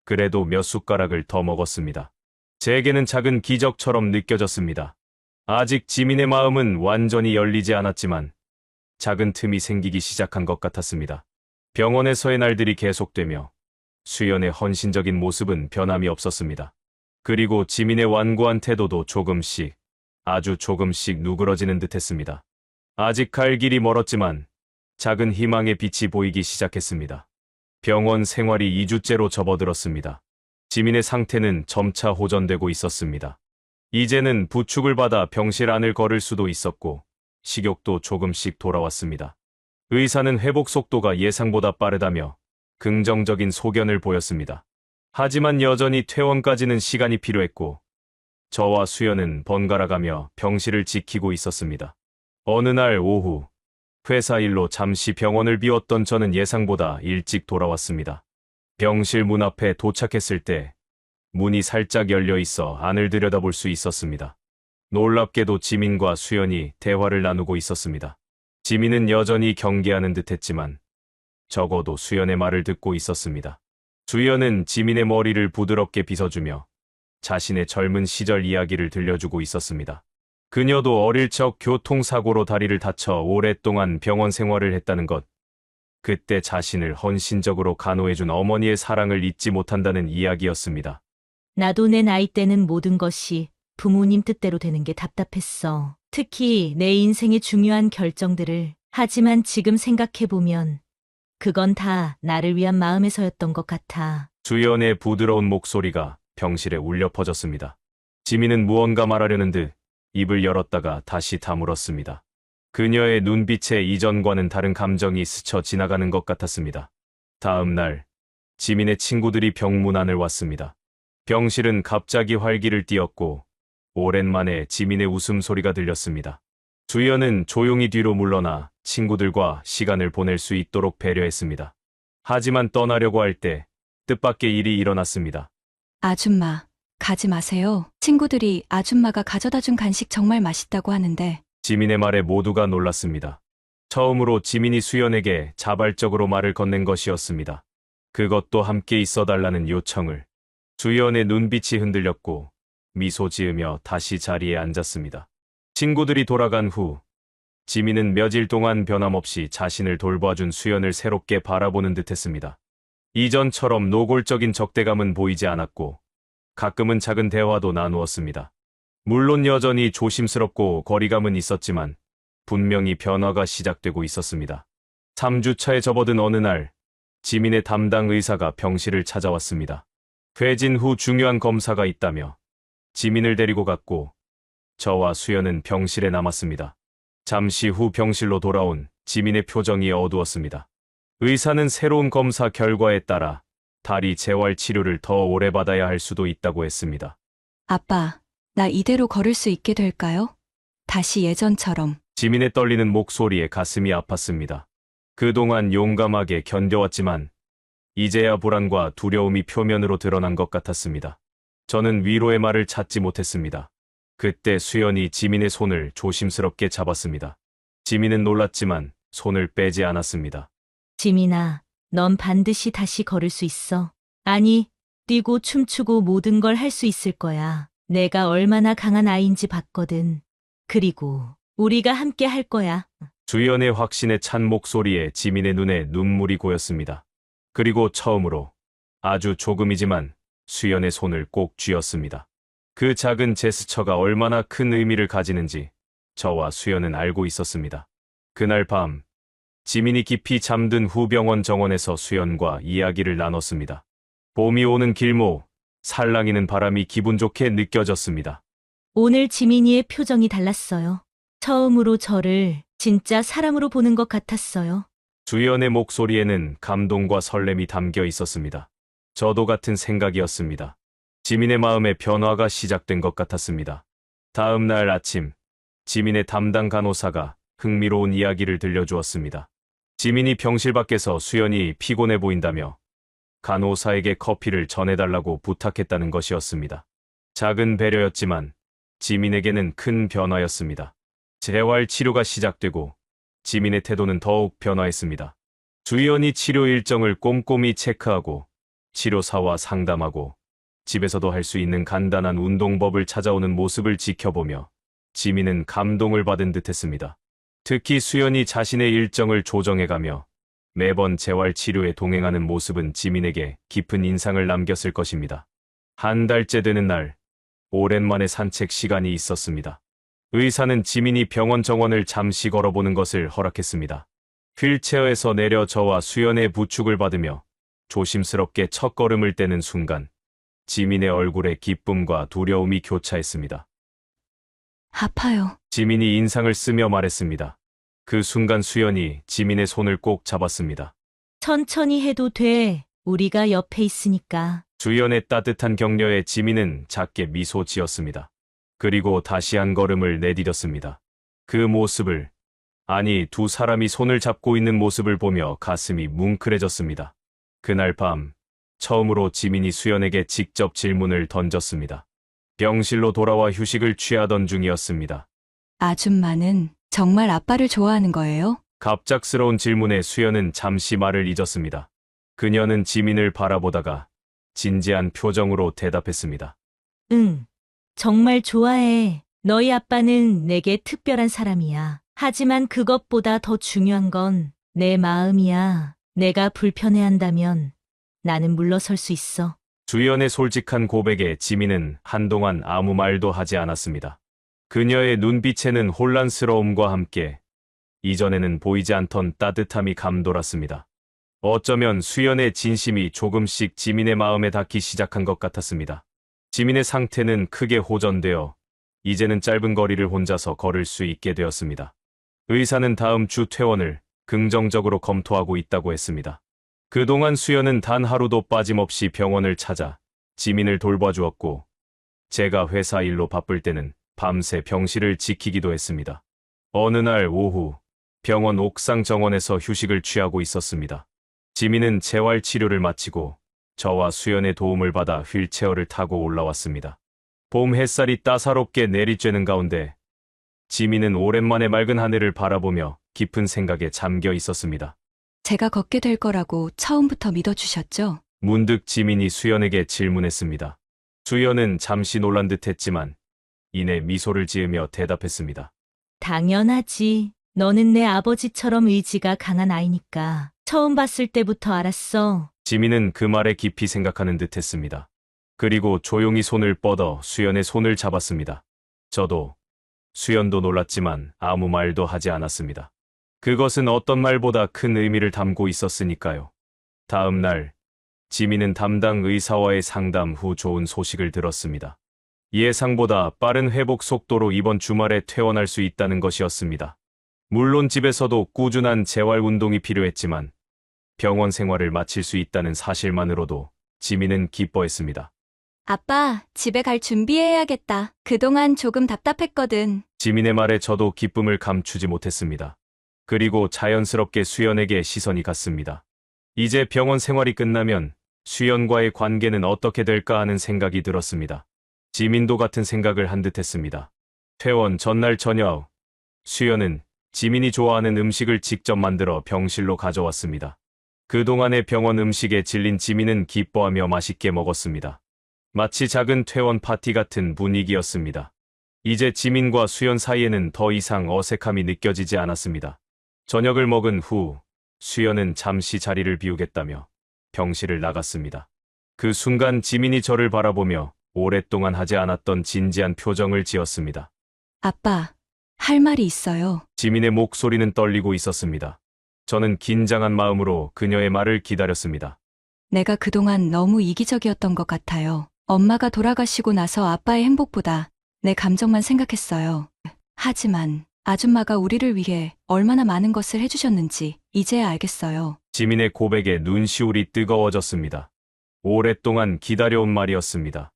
그래도 몇 숟가락을 더 먹었습니다. 제게는 작은 기적처럼 느껴졌습니다. 아직 지민의 마음은 완전히 열리지 않았지만 작은 틈이 생기기 시작한 것 같았습니다. 병원에서의 날들이 계속되며 수연의 헌신적인 모습은 변함이 없었습니다. 그리고 지민의 완고한 태도도 조금씩, 아주 조금씩 누그러지는 듯했습니다. 아직 갈 길이 멀었지만 작은 희망의 빛이 보이기 시작했습니다. 병원 생활이 2주째로 접어들었습니다. 지민의 상태는 점차 호전되고 있었습니다. 이제는 부축을 받아 병실 안을 걸을 수도 있었고 식욕도 조금씩 돌아왔습니다. 의사는 회복 속도가 예상보다 빠르다며 긍정적인 소견을 보였습니다. 하지만 여전히 퇴원까지는 시간이 필요했고 저와 수연은 번갈아가며 병실을 지키고 있었습니다. 어느 날 오후 회사 일로 잠시 병원을 비웠던 저는 예상보다 일찍 돌아왔습니다. 병실 문 앞에 도착했을 때 문이 살짝 열려 있어 안을 들여다볼 수 있었습니다. 놀랍게도 지민과 수연이 대화를 나누고 있었습니다. 지민은 여전히 경계하는 듯했지만 적어도 수연의 말을 듣고 있었습니다. 수연은 지민의 머리를 부드럽게 빗어주며 자신의 젊은 시절 이야기를 들려주고 있었습니다. 그녀도 어릴 적 교통사고로 다리를 다쳐 오랫동안 병원 생활을 했다는 것, 그때 자신을 헌신적으로 간호해준 어머니의 사랑을 잊지 못한다는 이야기였습니다.
나도 내 나이 때는 모든 것이 부모님 뜻대로 되는 게 답답했어. 특히 내 인생의 중요한 결정들을. 하지만 지금 생각해보면 그건 다 나를 위한 마음에서였던 것 같아.
주연의 부드러운 목소리가 병실에 울려 퍼졌습니다. 지민은 무언가 말하려는 듯 입을 열었다가 다시 다물었습니다. 그녀의 눈빛에 이전과는 다른 감정이 스쳐 지나가는 것 같았습니다. 다음 날, 지민의 친구들이 병문안을 왔습니다. 병실은 갑자기 활기를 띠었고 오랜만에 지민의 웃음소리가 들렸습니다. 주연은 조용히 뒤로 물러나 친구들과 시간을 보낼 수 있도록 배려했습니다. 하지만 떠나려고 할 때 뜻밖의 일이 일어났습니다.
아줌마, 가지 마세요. 친구들이 아줌마가 가져다 준 간식 정말 맛있다고 하는데.
지민의 말에 모두가 놀랐습니다. 처음으로 지민이 수연에게 자발적으로 말을 건넨 것이었습니다. 그것도 함께 있어달라는 요청을. 수연의 눈빛이 흔들렸고 미소 지으며 다시 자리에 앉았습니다. 친구들이 돌아간 후 지민은 며칠 동안 변함없이 자신을 돌봐준 수연을 새롭게 바라보는 듯했습니다. 이전처럼 노골적인 적대감은 보이지 않았고 가끔은 작은 대화도 나누었습니다. 물론 여전히 조심스럽고 거리감은 있었지만 분명히 변화가 시작되고 있었습니다. 3주차에 접어든 어느 날 지민의 담당 의사가 병실을 찾아왔습니다. 퇴진 후 중요한 검사가 있다며 지민을 데리고 갔고 저와 수연은 병실에 남았습니다. 잠시 후 병실로 돌아온 지민의 표정이 어두웠습니다. 의사는 새로운 검사 결과에 따라 다리 재활 치료를 더 오래 받아야 할 수도 있다고 했습니다.
아빠, 나 이대로 걸을 수 있게 될까요? 다시 예전처럼.
지민의 떨리는 목소리에 가슴이 아팠습니다. 그동안 용감하게 견뎌왔지만 이제야 불안과 두려움이 표면으로 드러난 것 같았습니다. 저는 위로의 말을 찾지 못했습니다. 그때 수연이 지민의 손을 조심스럽게 잡았습니다. 지민은 놀랐지만 손을 빼지 않았습니다.
지민아, 넌 반드시 다시 걸을 수 있어. 아니, 뛰고 춤추고 모든 걸 할 수 있을 거야. 내가 얼마나 강한 아이인지 봤거든. 그리고 우리가 함께 할 거야.
주연의 확신에 찬 목소리에 지민의 눈에 눈물이 고였습니다. 그리고 처음으로 아주 조금이지만 수연의 손을 꼭 쥐었습니다. 그 작은 제스처가 얼마나 큰 의미를 가지는지 저와 수연은 알고 있었습니다. 그날 밤 지민이 깊이 잠든 후 병원 정원에서 수연과 이야기를 나눴습니다. 봄이 오는 길목, 살랑이는 바람이 기분 좋게 느껴졌습니다.
오늘 지민이의 표정이 달랐어요. 처음으로 저를 진짜 사람으로 보는 것 같았어요.
주연의 목소리에는 감동과 설렘이 담겨 있었습니다. 저도 같은 생각이었습니다. 지민의 마음에 변화가 시작된 것 같았습니다. 다음 날 아침, 지민의 담당 간호사가 흥미로운 이야기를 들려주었습니다. 지민이 병실 밖에서 수연이 피곤해 보인다며 간호사에게 커피를 전해달라고 부탁했다는 것이었습니다. 작은 배려였지만 지민에게는 큰 변화였습니다. 재활 치료가 시작되고 지민의 태도는 더욱 변화했습니다. 주연이 치료 일정을 꼼꼼히 체크하고 치료사와 상담하고 집에서도 할 수 있는 간단한 운동법을 찾아오는 모습을 지켜보며 지민은 감동을 받은 듯했습니다. 특히 수연이 자신의 일정을 조정해가며 매번 재활치료에 동행하는 모습은 지민에게 깊은 인상을 남겼을 것입니다. 한 달째 되는 날, 오랜만에 산책 시간이 있었습니다. 의사는 지민이 병원 정원을 잠시 걸어보는 것을 허락했습니다. 휠체어에서 내려 저와 수연의 부축을 받으며 조심스럽게 첫걸음을 떼는 순간 지민의 얼굴에 기쁨과 두려움이 교차했습니다.
아파요.
지민이 인상을 쓰며 말했습니다. 그 순간 수연이 지민의 손을 꼭 잡았습니다.
천천히 해도 돼. 우리가 옆에 있으니까.
주연의 따뜻한 격려에 지민은 작게 미소 지었습니다. 그리고 다시 한 걸음을 내디뎠습니다. 그 모습을, 아니 두 사람이 손을 잡고 있는 모습을 보며 가슴이 뭉클해졌습니다. 그날 밤, 처음으로 지민이 수연에게 직접 질문을 던졌습니다. 병실로 돌아와 휴식을 취하던 중이었습니다.
아줌마는 정말 아빠를 좋아하는 거예요?
갑작스러운 질문에 수연은 잠시 말을 잊었습니다. 그녀는 지민을 바라보다가 진지한 표정으로 대답했습니다.
응, 정말 좋아해. 너희 아빠는 내게 특별한 사람이야. 하지만 그것보다 더 중요한 건 내 마음이야. 내가 불편해한다면 나는 물러설 수 있어.
주연의 솔직한 고백에 지민은 한동안 아무 말도 하지 않았습니다. 그녀의 눈빛에는 혼란스러움과 함께 이전에는 보이지 않던 따뜻함이 감돌았습니다. 어쩌면 수연의 진심이 조금씩 지민의 마음에 닿기 시작한 것 같았습니다. 지민의 상태는 크게 호전되어 이제는 짧은 거리를 혼자서 걸을 수 있게 되었습니다. 의사는 다음 주 퇴원을 긍정적으로 검토하고 있다고 했습니다. 그동안 수연은 단 하루도 빠짐없이 병원을 찾아 지민을 돌봐주었고, 제가 회사 일로 바쁠 때는 밤새 병실을 지키기도 했습니다. 어느 날 오후, 병원 옥상 정원에서 휴식을 취하고 있었습니다. 지민은 재활 치료를 마치고 저와 수연의 도움을 받아 휠체어를 타고 올라왔습니다. 봄 햇살이 따사롭게 내리쬐는 가운데 지민은 오랜만에 맑은 하늘을 바라보며 깊은 생각에 잠겨 있었습니다.
제가 걷게 될 거라고 처음부터 믿어주셨죠?
문득 지민이 수연에게 질문했습니다. 수연은 잠시 놀란 듯 했지만 이내 미소를 지으며 대답했습니다.
당연하지. 너는 내 아버지처럼 의지가 강한 아이니까. 처음 봤을 때부터 알았어.
지민은 그 말에 깊이 생각하는 듯 했습니다. 그리고 조용히 손을 뻗어 수연의 손을 잡았습니다. 저도, 수연도 놀랐지만 아무 말도 하지 않았습니다. 그것은 어떤 말보다 큰 의미를 담고 있었으니까요. 다음 날, 지민은 담당 의사와의 상담 후 좋은 소식을 들었습니다. 예상보다 빠른 회복 속도로 이번 주말에 퇴원할 수 있다는 것이었습니다. 물론 집에서도 꾸준한 재활 운동이 필요했지만 병원 생활을 마칠 수 있다는 사실만으로도 지민은 기뻐했습니다.
아빠, 집에 갈 준비해야겠다. 그동안 조금 답답했거든.
지민의 말에 저도 기쁨을 감추지 못했습니다. 그리고 자연스럽게 수연에게 시선이 갔습니다. 이제 병원 생활이 끝나면 수연과의 관계는 어떻게 될까 하는 생각이 들었습니다. 지민도 같은 생각을 한 듯 했습니다. 퇴원 전날 저녁, 수연은 지민이 좋아하는 음식을 직접 만들어 병실로 가져왔습니다. 그동안의 병원 음식에 질린 지민은 기뻐하며 맛있게 먹었습니다. 마치 작은 퇴원 파티 같은 분위기였습니다. 이제 지민과 수연 사이에는 더 이상 어색함이 느껴지지 않았습니다. 저녁을 먹은 후 수연은 잠시 자리를 비우겠다며 병실을 나갔습니다. 그 순간 지민이 저를 바라보며 오랫동안 하지 않았던 진지한 표정을 지었습니다.
아빠, 할 말이 있어요.
지민의 목소리는 떨리고 있었습니다. 저는 긴장한 마음으로 그녀의 말을 기다렸습니다.
내가 그동안 너무 이기적이었던 것 같아요. 엄마가 돌아가시고 나서 아빠의 행복보다 내 감정만 생각했어요. 하지만 아줌마가 우리를 위해 얼마나 많은 것을 해주셨는지 이제야 알겠어요.
지민의 고백에 눈시울이 뜨거워졌습니다. 오랫동안 기다려온 말이었습니다.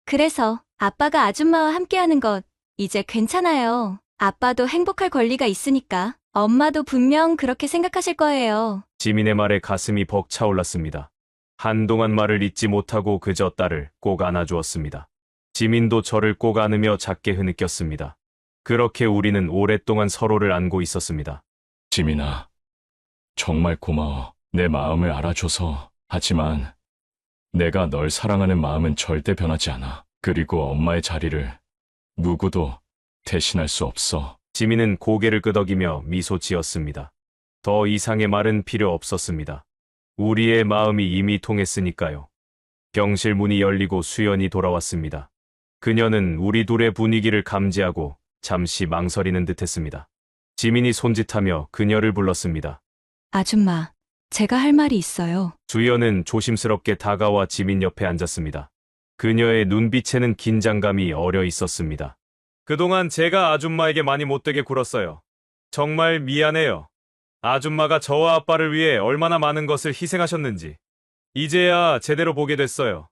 그래서 아빠가 아줌마와 함께하는 것 이제 괜찮아요. 아빠도 행복할 권리가 있으니까 엄마도 분명 그렇게 생각하실 거예요.
지민의 말에 가슴이 벅차올랐습니다. 한동안 말을 잇지 못하고 그저 딸을 꼭 안아주었습니다. 지민도 저를 꼭 안으며 작게 흐느꼈습니다. 그렇게 우리는 오랫동안 서로를 안고 있었습니다.
지민아, 정말 고마워. 내 마음을 알아줘서. 하지만 내가 널 사랑하는 마음은 절대 변하지 않아. 그리고 엄마의 자리를 누구도 대신할 수 없어.
지민은 고개를 끄덕이며 미소 지었습니다. 더 이상의 말은 필요 없었습니다. 우리의 마음이 이미 통했으니까요. 병실 문이 열리고 수연이 돌아왔습니다. 그녀는 우리 둘의 분위기를 감지하고 잠시 망설이는 듯했습니다. 지민이 손짓하며 그녀를 불렀습니다.
아줌마, 제가 할 말이 있어요.
수연은 조심스럽게 다가와 지민 옆에 앉았습니다. 그녀의 눈빛에는 긴장감이 어려 있었습니다. 그동안 제가 아줌마에게 많이 못되게 굴었어요. 정말 미안해요. 아줌마가 저와 아빠를 위해 얼마나 많은 것을 희생하셨는지 이제야 제대로 보게 됐어요.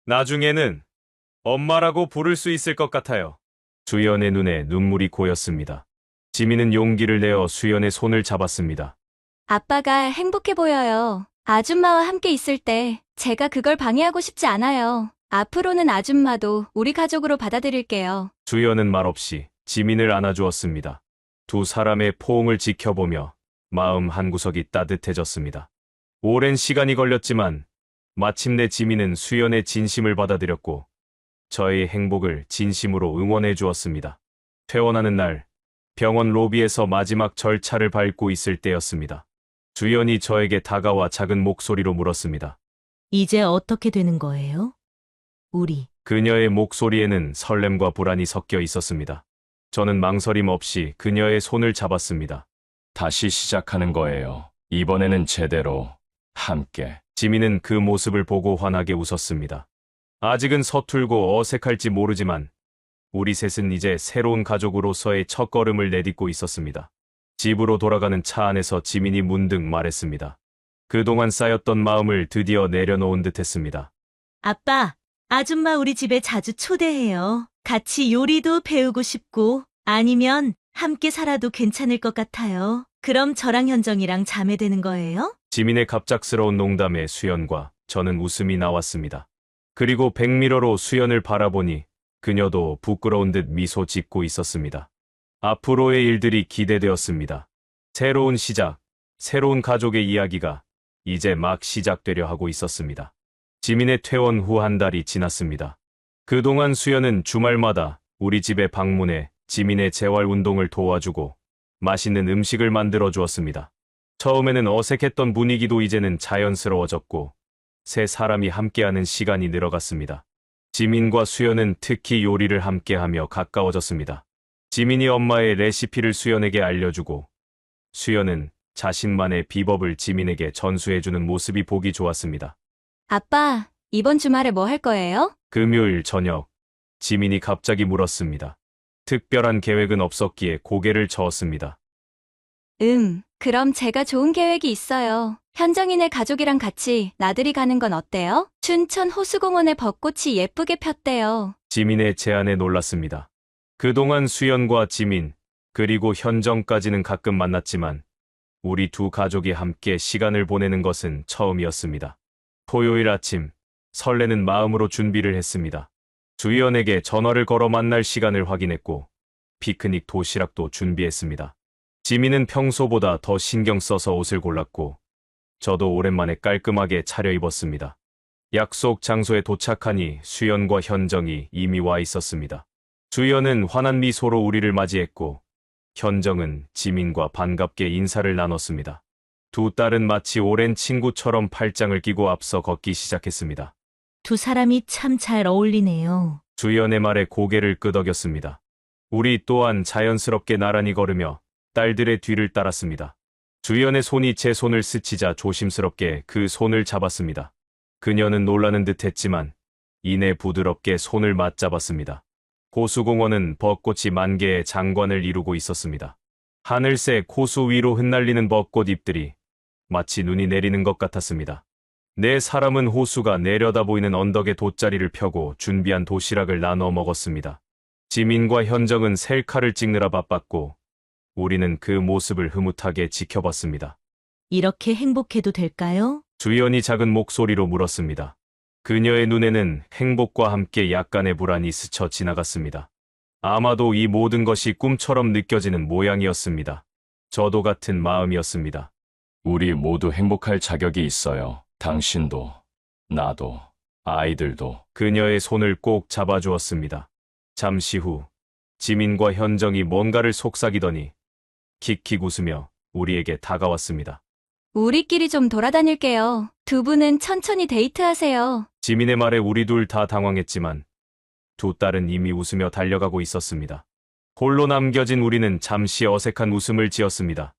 나중에는 엄마라고 부를 수 있을 것 같아요. 수연의 눈에 눈물이 고였습니다. 지민은 용기를 내어 수연의 손을 잡았습니다.
아빠가 행복해 보여요. 아줌마와 함께 있을 때 제가 그걸 방해하고 싶지 않아요. 앞으로는 아줌마도 우리 가족으로 받아들일게요.
수연은 말없이 지민을 안아주었습니다. 두 사람의 포옹을 지켜보며 마음 한구석이 따뜻해졌습니다. 오랜 시간이 걸렸지만 마침내 지민은 수연의 진심을 받아들였고 저의 행복을 진심으로 응원해 주었습니다. 퇴원하는 날, 병원 로비에서 마지막 절차를 밟고 있을 때였습니다. 주연이 저에게 다가와 작은 목소리로 물었습니다.
이제 어떻게 되는 거예요? 우리.
그녀의 목소리에는 설렘과 불안이 섞여 있었습니다. 저는 망설임 없이 그녀의 손을 잡았습니다.
다시 시작하는 거예요. 이번에는 제대로 함께.
지민은 그 모습을 보고 환하게 웃었습니다. 아직은 서툴고 어색할지 모르지만 우리 셋은 이제 새로운 가족으로서의 첫걸음을 내딛고 있었습니다. 집으로 돌아가는 차 안에서 지민이 문득 말했습니다. 그동안 쌓였던 마음을 드디어 내려놓은 듯했습니다.
아빠, 아줌마 우리 집에 자주 초대해요. 같이 요리도 배우고 싶고, 아니면 함께 살아도 괜찮을 것 같아요. 그럼 저랑 현정이랑 자매 되는 거예요?
지민의 갑작스러운 농담에 수연과 저는 웃음이 나왔습니다. 그리고 백미러로 수연을 바라보니 그녀도 부끄러운 듯 미소 짓고 있었습니다. 앞으로의 일들이 기대되었습니다. 새로운 시작, 새로운 가족의 이야기가 이제 막 시작되려 하고 있었습니다. 지민의 퇴원 후 한 달이 지났습니다. 그동안 수연은 주말마다 우리 집에 방문해 지민의 재활 운동을 도와주고 맛있는 음식을 만들어 주었습니다. 처음에는 어색했던 분위기도 이제는 자연스러워졌고 세 사람이 함께하는 시간이 늘어갔습니다. 지민과 수연은 특히 요리를 함께하며 가까워졌습니다. 지민이 엄마의 레시피를 수연에게 알려주고 수연은 자신만의 비법을 지민에게 전수해주는 모습이 보기 좋았습니다.
아빠, 이번 주말에 뭐 할 거예요?
금요일 저녁, 지민이 갑자기 물었습니다. 특별한 계획은 없었기에 고개를 저었습니다.
그럼 제가 좋은 계획이 있어요. 현정이네 가족이랑 같이 나들이 가는 건 어때요? 춘천 호수공원에 벚꽃이 예쁘게 폈대요.
지민의 제안에 놀랐습니다. 그동안 수연과 지민, 그리고 현정까지는 가끔 만났지만 우리 두 가족이 함께 시간을 보내는 것은 처음이었습니다. 토요일 아침, 설레는 마음으로 준비를 했습니다. 주연에게 전화를 걸어 만날 시간을 확인했고 피크닉 도시락도 준비했습니다. 지민은 평소보다 더 신경 써서 옷을 골랐고 저도 오랜만에 깔끔하게 차려입었습니다. 약속 장소에 도착하니 수연과 현정이 이미 와 있었습니다. 수연은 환한 미소로 우리를 맞이했고 현정은 지민과 반갑게 인사를 나눴습니다. 두 딸은 마치 오랜 친구처럼 팔짱을 끼고 앞서 걷기 시작했습니다.
두 사람이 참 잘 어울리네요.
주연의 말에 고개를 끄덕였습니다. 우리 또한 자연스럽게 나란히 걸으며 딸들의 뒤를 따랐습니다. 주연의 손이 제 손을 스치자 조심스럽게 그 손을 잡았습니다. 그녀는 놀라는 듯 했지만 이내 부드럽게 손을 맞잡았습니다. 호수공원은 벚꽃이 만개의 장관을 이루고 있었습니다. 하늘색 호수 위로 흩날리는 벚꽃 잎들이 마치 눈이 내리는 것 같았습니다. 네 사람은 호수가 내려다 보이는 언덕에 돗자리를 펴고 준비한 도시락을 나눠 먹었습니다. 지민과 현정은 셀카를 찍느라 바빴고 우리는 그 모습을 흐뭇하게 지켜봤습니다.
이렇게 행복해도 될까요?
주연이 작은 목소리로 물었습니다. 그녀의 눈에는 행복과 함께 약간의 불안이 스쳐 지나갔습니다. 아마도 이 모든 것이 꿈처럼 느껴지는 모양이었습니다. 저도 같은 마음이었습니다.
우리 모두 행복할 자격이 있어요. 당신도, 나도, 아이들도.
그녀의 손을 꼭 잡아주었습니다. 잠시 후 지민과 현정이 뭔가를 속삭이더니 킥킥 웃으며 우리에게 다가왔습니다.
우리끼리 좀 돌아다닐게요. 두 분은 천천히 데이트하세요.
지민의 말에 우리 둘 다 당황했지만 두 딸은 이미 웃으며 달려가고 있었습니다. 홀로 남겨진 우리는 잠시 어색한 웃음을 지었습니다.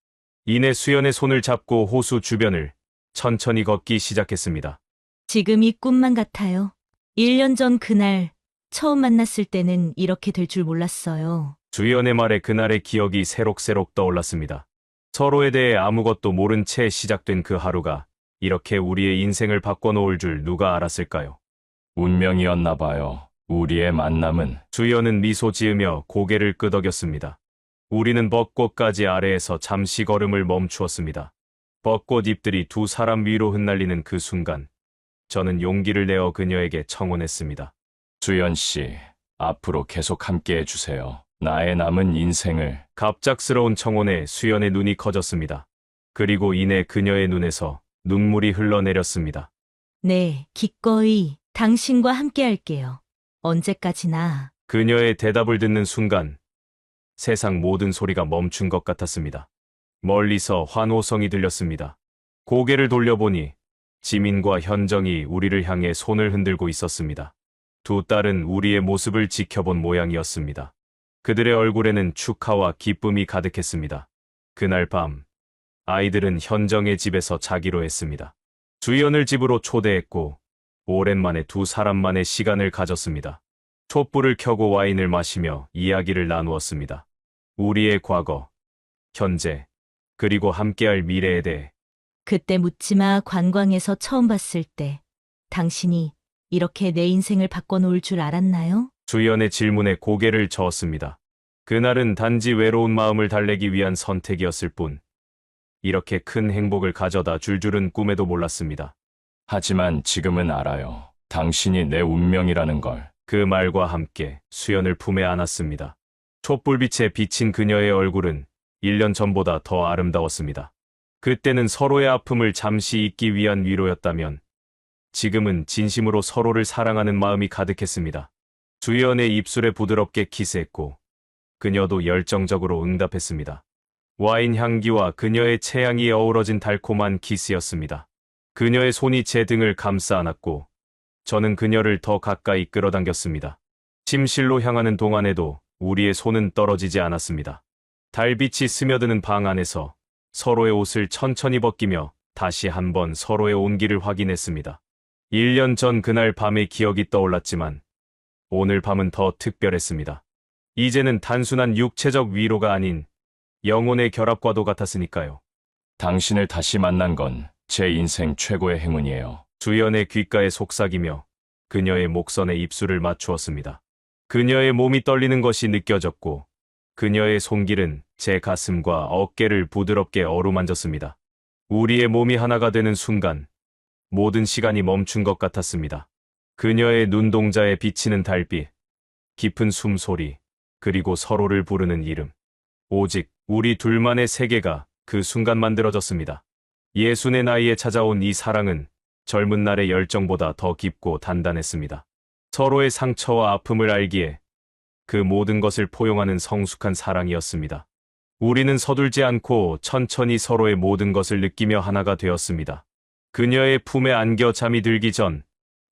이내 수연의 손을 잡고 호수 주변을 천천히 걷기 시작했습니다.
지금이 꿈만 같아요. 1년 전 그날 처음 만났을 때는 이렇게 될 줄 몰랐어요.
주연의 말에 그날의 기억이 새록새록 떠올랐습니다. 서로에 대해 아무것도 모른 채 시작된 그 하루가 이렇게 우리의 인생을 바꿔놓을 줄 누가 알았을까요?
운명이었나 봐요. 우리의 만남은.
주연은 미소 지으며 고개를 끄덕였습니다. 우리는 벚꽃가지 아래에서 잠시 걸음을 멈추었습니다. 벚꽃 잎들이 두 사람 위로 흩날리는 그 순간 저는 용기를 내어 그녀에게 청혼했습니다.
주연 씨, 앞으로 계속 함께 해주세요. 나의 남은 인생을.
갑작스러운 청혼에 수연의 눈이 커졌습니다. 그리고 이내 그녀의 눈에서 눈물이 흘러내렸습니다.
네, 기꺼이 당신과 함께 할게요. 언제까지나.
그녀의 대답을 듣는 순간 세상 모든 소리가 멈춘 것 같았습니다. 멀리서 환호성이 들렸습니다. 고개를 돌려보니 지민과 현정이 우리를 향해 손을 흔들고 있었습니다. 두 딸은 우리의 모습을 지켜본 모양이었습니다. 그들의 얼굴에는 축하와 기쁨이 가득했습니다. 그날 밤 아이들은 현정의 집에서 자기로 했습니다. 주연을 집으로 초대했고 오랜만에 두 사람만의 시간을 가졌습니다. 촛불을 켜고 와인을 마시며 이야기를 나누었습니다. 우리의 과거, 현재, 그리고 함께할 미래에 대해.
그때 묻지마 관광에서 처음 봤을 때 당신이 이렇게 내 인생을 바꿔놓을 줄 알았나요?
주연의 질문에 고개를 저었습니다. 그날은 단지 외로운 마음을 달래기 위한 선택이었을 뿐 이렇게 큰 행복을 가져다 줄 줄은 꿈에도 몰랐습니다.
하지만 지금은 알아요. 당신이 내 운명이라는 걸.
그 말과 함께 수연을 품에 안았습니다. 촛불빛에 비친 그녀의 얼굴은 1년 전보다 더 아름다웠습니다. 그때는 서로의 아픔을 잠시 잊기 위한 위로였다면 지금은 진심으로 서로를 사랑하는 마음이 가득했습니다. 주연의 입술에 부드럽게 키스했고 그녀도 열정적으로 응답했습니다. 와인 향기와 그녀의 체향이 어우러진 달콤한 키스였습니다. 그녀의 손이 제 등을 감싸 안았고 저는 그녀를 더 가까이 끌어당겼습니다. 침실로 향하는 동안에도 우리의 손은 떨어지지 않았습니다. 달빛이 스며드는 방 안에서 서로의 옷을 천천히 벗기며 다시 한번 서로의 온기를 확인했습니다. 1년 전 그날 밤의 기억이 떠올랐지만 오늘 밤은 더 특별했습니다. 이제는 단순한 육체적 위로가 아닌 영혼의 결합과도 같았으니까요.
당신을 다시 만난 건 제 인생 최고의 행운이에요.
주연의 귓가에 속삭이며 그녀의 목선에 입술을 맞추었습니다. 그녀의 몸이 떨리는 것이 느껴졌고 그녀의 손길은 제 가슴과 어깨를 부드럽게 어루만졌습니다. 우리의 몸이 하나가 되는 순간 모든 시간이 멈춘 것 같았습니다. 그녀의 눈동자에 비치는 달빛, 깊은 숨소리, 그리고 서로를 부르는 이름. 오직 우리 둘만의 세계가 그 순간 만들어졌습니다. 60의 나이에 찾아온 이 사랑은 젊은 날의 열정보다 더 깊고 단단했습니다. 서로의 상처와 아픔을 알기에 그 모든 것을 포용하는 성숙한 사랑이었습니다. 우리는 서둘지 않고 천천히 서로의 모든 것을 느끼며 하나가 되었습니다. 그녀의 품에 안겨 잠이 들기 전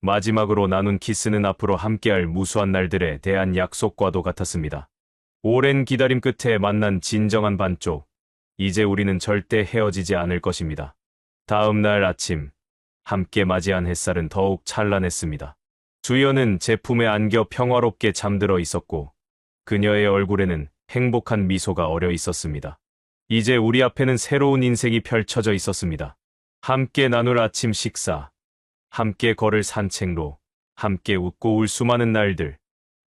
마지막으로 나눈 키스는 앞으로 함께할 무수한 날들에 대한 약속과도 같았습니다. 오랜 기다림 끝에 만난 진정한 반쪽. 이제 우리는 절대 헤어지지 않을 것입니다. 다음 날 아침, 함께 맞이한 햇살은 더욱 찬란했습니다. 주연은 제 품에 안겨 평화롭게 잠들어 있었고, 그녀의 얼굴에는 행복한 미소가 어려 있었습니다. 이제 우리 앞에는 새로운 인생이 펼쳐져 있었습니다. 함께 나눌 아침 식사, 함께 걸을 산책로, 함께 웃고 울 수많은 날들.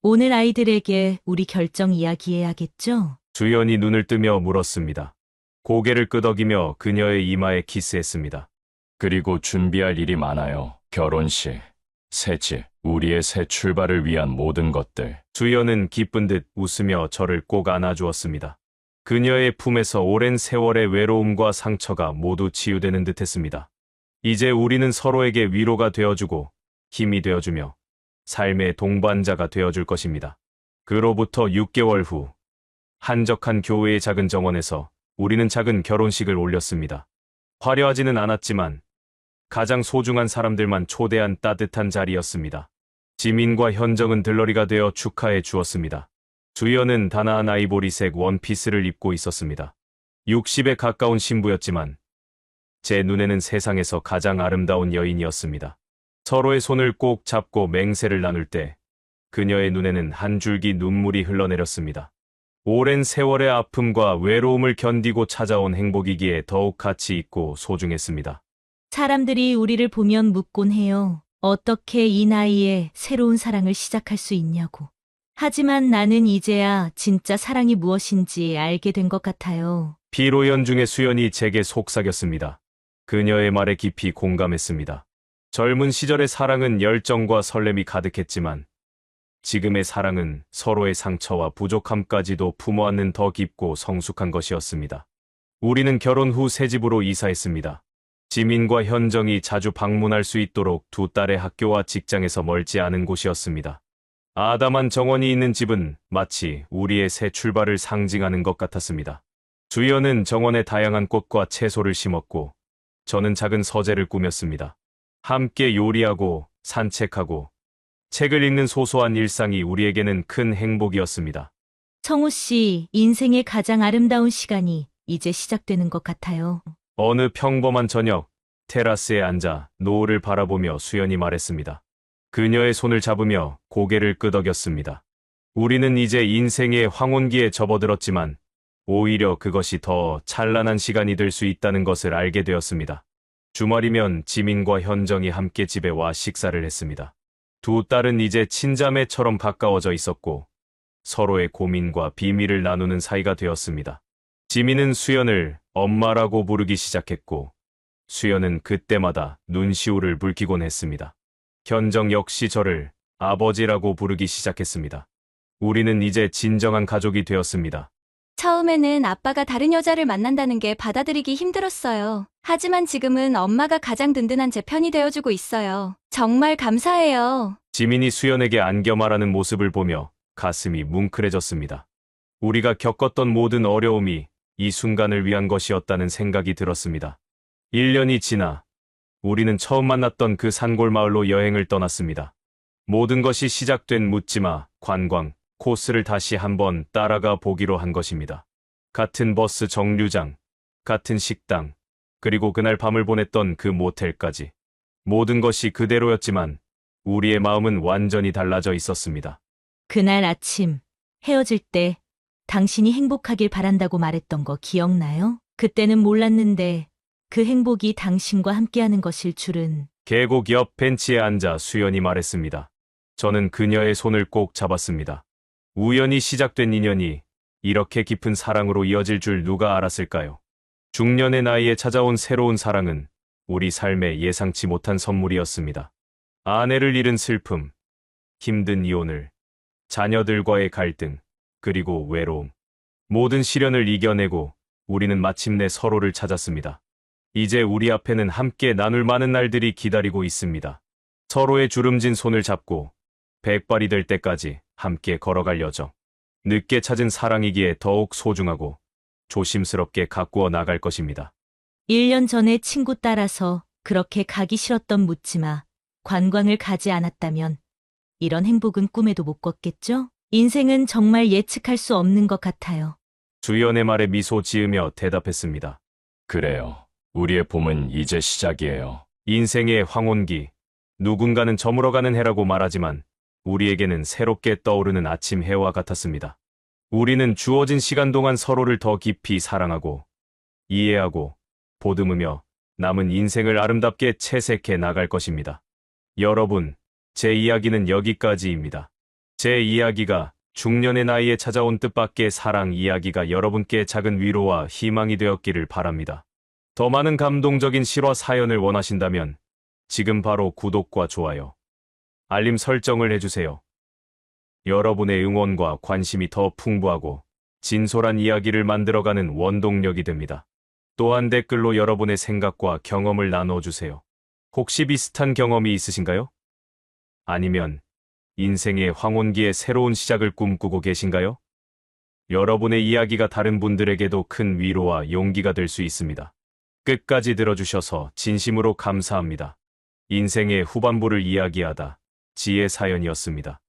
오늘 아이들에게 우리 결정 이야기해야겠죠?
주연이 눈을 뜨며 물었습니다. 고개를 끄덕이며 그녀의 이마에 키스했습니다.
그리고 준비할 일이 많아요. 결혼식, 새집, 우리의 새 출발을 위한 모든 것들.
주연은 기쁜 듯 웃으며 저를 꼭 안아주었습니다. 그녀의 품에서 오랜 세월의 외로움과 상처가 모두 치유되는 듯했습니다. 이제 우리는 서로에게 위로가 되어주고 힘이 되어주며 삶의 동반자가 되어줄 것입니다. 그로부터 6개월 후 한적한 교회의 작은 정원에서 우리는 작은 결혼식을 올렸습니다. 화려하지는 않았지만 가장 소중한 사람들만 초대한 따뜻한 자리였습니다. 지민과 현정은 들러리가 되어 축하해 주었습니다. 주연은 단아한 아이보리색 원피스를 입고 있었습니다. 60에 가까운 신부였지만 제 눈에는 세상에서 가장 아름다운 여인이었습니다. 서로의 손을 꼭 잡고 맹세를 나눌 때 그녀의 눈에는 한 줄기 눈물이 흘러내렸습니다. 오랜 세월의 아픔과 외로움을 견디고 찾아온 행복이기에 더욱 가치 있고 소중했습니다.
사람들이 우리를 보면 묻곤 해요. 어떻게 이 나이에 새로운 사랑을 시작할 수 있냐고. 하지만 나는 이제야 진짜 사랑이 무엇인지 알게 된 것 같아요.
피로 연중의 수연이 제게 속삭였습니다. 그녀의 말에 깊이 공감했습니다. 젊은 시절의 사랑은 열정과 설렘이 가득했지만 지금의 사랑은 서로의 상처와 부족함까지도 품어안는 더 깊고 성숙한 것이었습니다. 우리는 결혼 후 새 집으로 이사했습니다. 지민과 현정이 자주 방문할 수 있도록 두 딸의 학교와 직장에서 멀지 않은 곳이었습니다. 아담한 정원이 있는 집은 마치 우리의 새 출발을 상징하는 것 같았습니다. 주연은 정원에 다양한 꽃과 채소를 심었고, 저는 작은 서재를 꾸몄습니다. 함께 요리하고 산책하고 책을 읽는 소소한 일상이 우리에게는 큰 행복이었습니다.
청우 씨, 인생의 가장 아름다운 시간이 이제 시작되는 것 같아요.
어느 평범한 저녁, 테라스에 앉아 노을을 바라보며 수연이 말했습니다. 그녀의 손을 잡으며 고개를 끄덕였습니다. 우리는 이제 인생의 황혼기에 접어들었지만 오히려 그것이 더 찬란한 시간이 될 수 있다는 것을 알게 되었습니다. 주말이면 지민과 현정이 함께 집에 와 식사를 했습니다. 두 딸은 이제 친자매처럼 가까워져 있었고 서로의 고민과 비밀을 나누는 사이가 되었습니다. 지민은 수연을 엄마라고 부르기 시작했고 수연은 그때마다 눈시울을 붉히곤 했습니다. 현정 역시 저를 아버지라고 부르기 시작했습니다. 우리는 이제 진정한 가족이 되었습니다.
처음에는 아빠가 다른 여자를 만난다는 게 받아들이기 힘들었어요. 하지만 지금은 엄마가 가장 든든한 제 편이 되어주고 있어요. 정말 감사해요.
지민이 수연에게 안겨 말하는 모습을 보며 가슴이 뭉클해졌습니다. 우리가 겪었던 모든 어려움이 이 순간을 위한 것이었다는 생각이 들었습니다. 1년이 지나 우리는 처음 만났던 그 산골 마을로 여행을 떠났습니다. 모든 것이 시작된 묻지마 관광 코스를 다시 한번 따라가 보기로 한 것입니다. 같은 버스 정류장, 같은 식당, 그리고 그날 밤을 보냈던 그 모텔까지. 모든 것이 그대로였지만 우리의 마음은 완전히 달라져 있었습니다.
그날 아침, 헤어질 때 당신이 행복하길 바란다고 말했던 거 기억나요? 그때는 몰랐는데 그 행복이 당신과 함께하는 것일 줄은.
계곡 옆 벤치에 앉아 수연이 말했습니다. 저는 그녀의 손을 꼭 잡았습니다. 우연히 시작된 인연이 이렇게 깊은 사랑으로 이어질 줄 누가 알았을까요? 중년의 나이에 찾아온 새로운 사랑은 우리 삶에 예상치 못한 선물이었습니다. 아내를 잃은 슬픔, 힘든 이혼을, 자녀들과의 갈등, 그리고 외로움. 모든 시련을 이겨내고 우리는 마침내 서로를 찾았습니다. 이제 우리 앞에는 함께 나눌 많은 날들이 기다리고 있습니다. 서로의 주름진 손을 잡고 백발이 될 때까지 함께 걸어갈 여정. 늦게 찾은 사랑이기에 더욱 소중하고 조심스럽게 가꾸어 나갈 것입니다.
1년 전에 친구 따라서 그렇게 가기 싫었던 묻지마 관광을 가지 않았다면 이런 행복은 꿈에도 못 꿨겠죠? 인생은 정말 예측할 수 없는 것 같아요.
주연의 말에 미소 지으며 대답했습니다.
그래요. 우리의 봄은 이제 시작이에요.
인생의 황혼기, 누군가는 저물어가는 해라고 말하지만 우리에게는 새롭게 떠오르는 아침 해와 같았습니다. 우리는 주어진 시간 동안 서로를 더 깊이 사랑하고 이해하고 보듬으며 남은 인생을 아름답게 채색해 나갈 것입니다. 여러분, 제 이야기는 여기까지입니다. 제 이야기가 중년의 나이에 찾아온 뜻밖의 사랑 이야기가 여러분께 작은 위로와 희망이 되었기를 바랍니다. 더 많은 감동적인 실화 사연을 원하신다면 지금 바로 구독과 좋아요, 알림 설정을 해주세요. 여러분의 응원과 관심이 더 풍부하고 진솔한 이야기를 만들어가는 원동력이 됩니다. 또한 댓글로 여러분의 생각과 경험을 나눠주세요. 혹시 비슷한 경험이 있으신가요? 아니면 인생의 황혼기의 새로운 시작을 꿈꾸고 계신가요? 여러분의 이야기가 다른 분들에게도 큰 위로와 용기가 될 수 있습니다. 끝까지 들어주셔서 진심으로 감사합니다. 인생의 후반부를 이야기하다 지혜 사연이었습니다.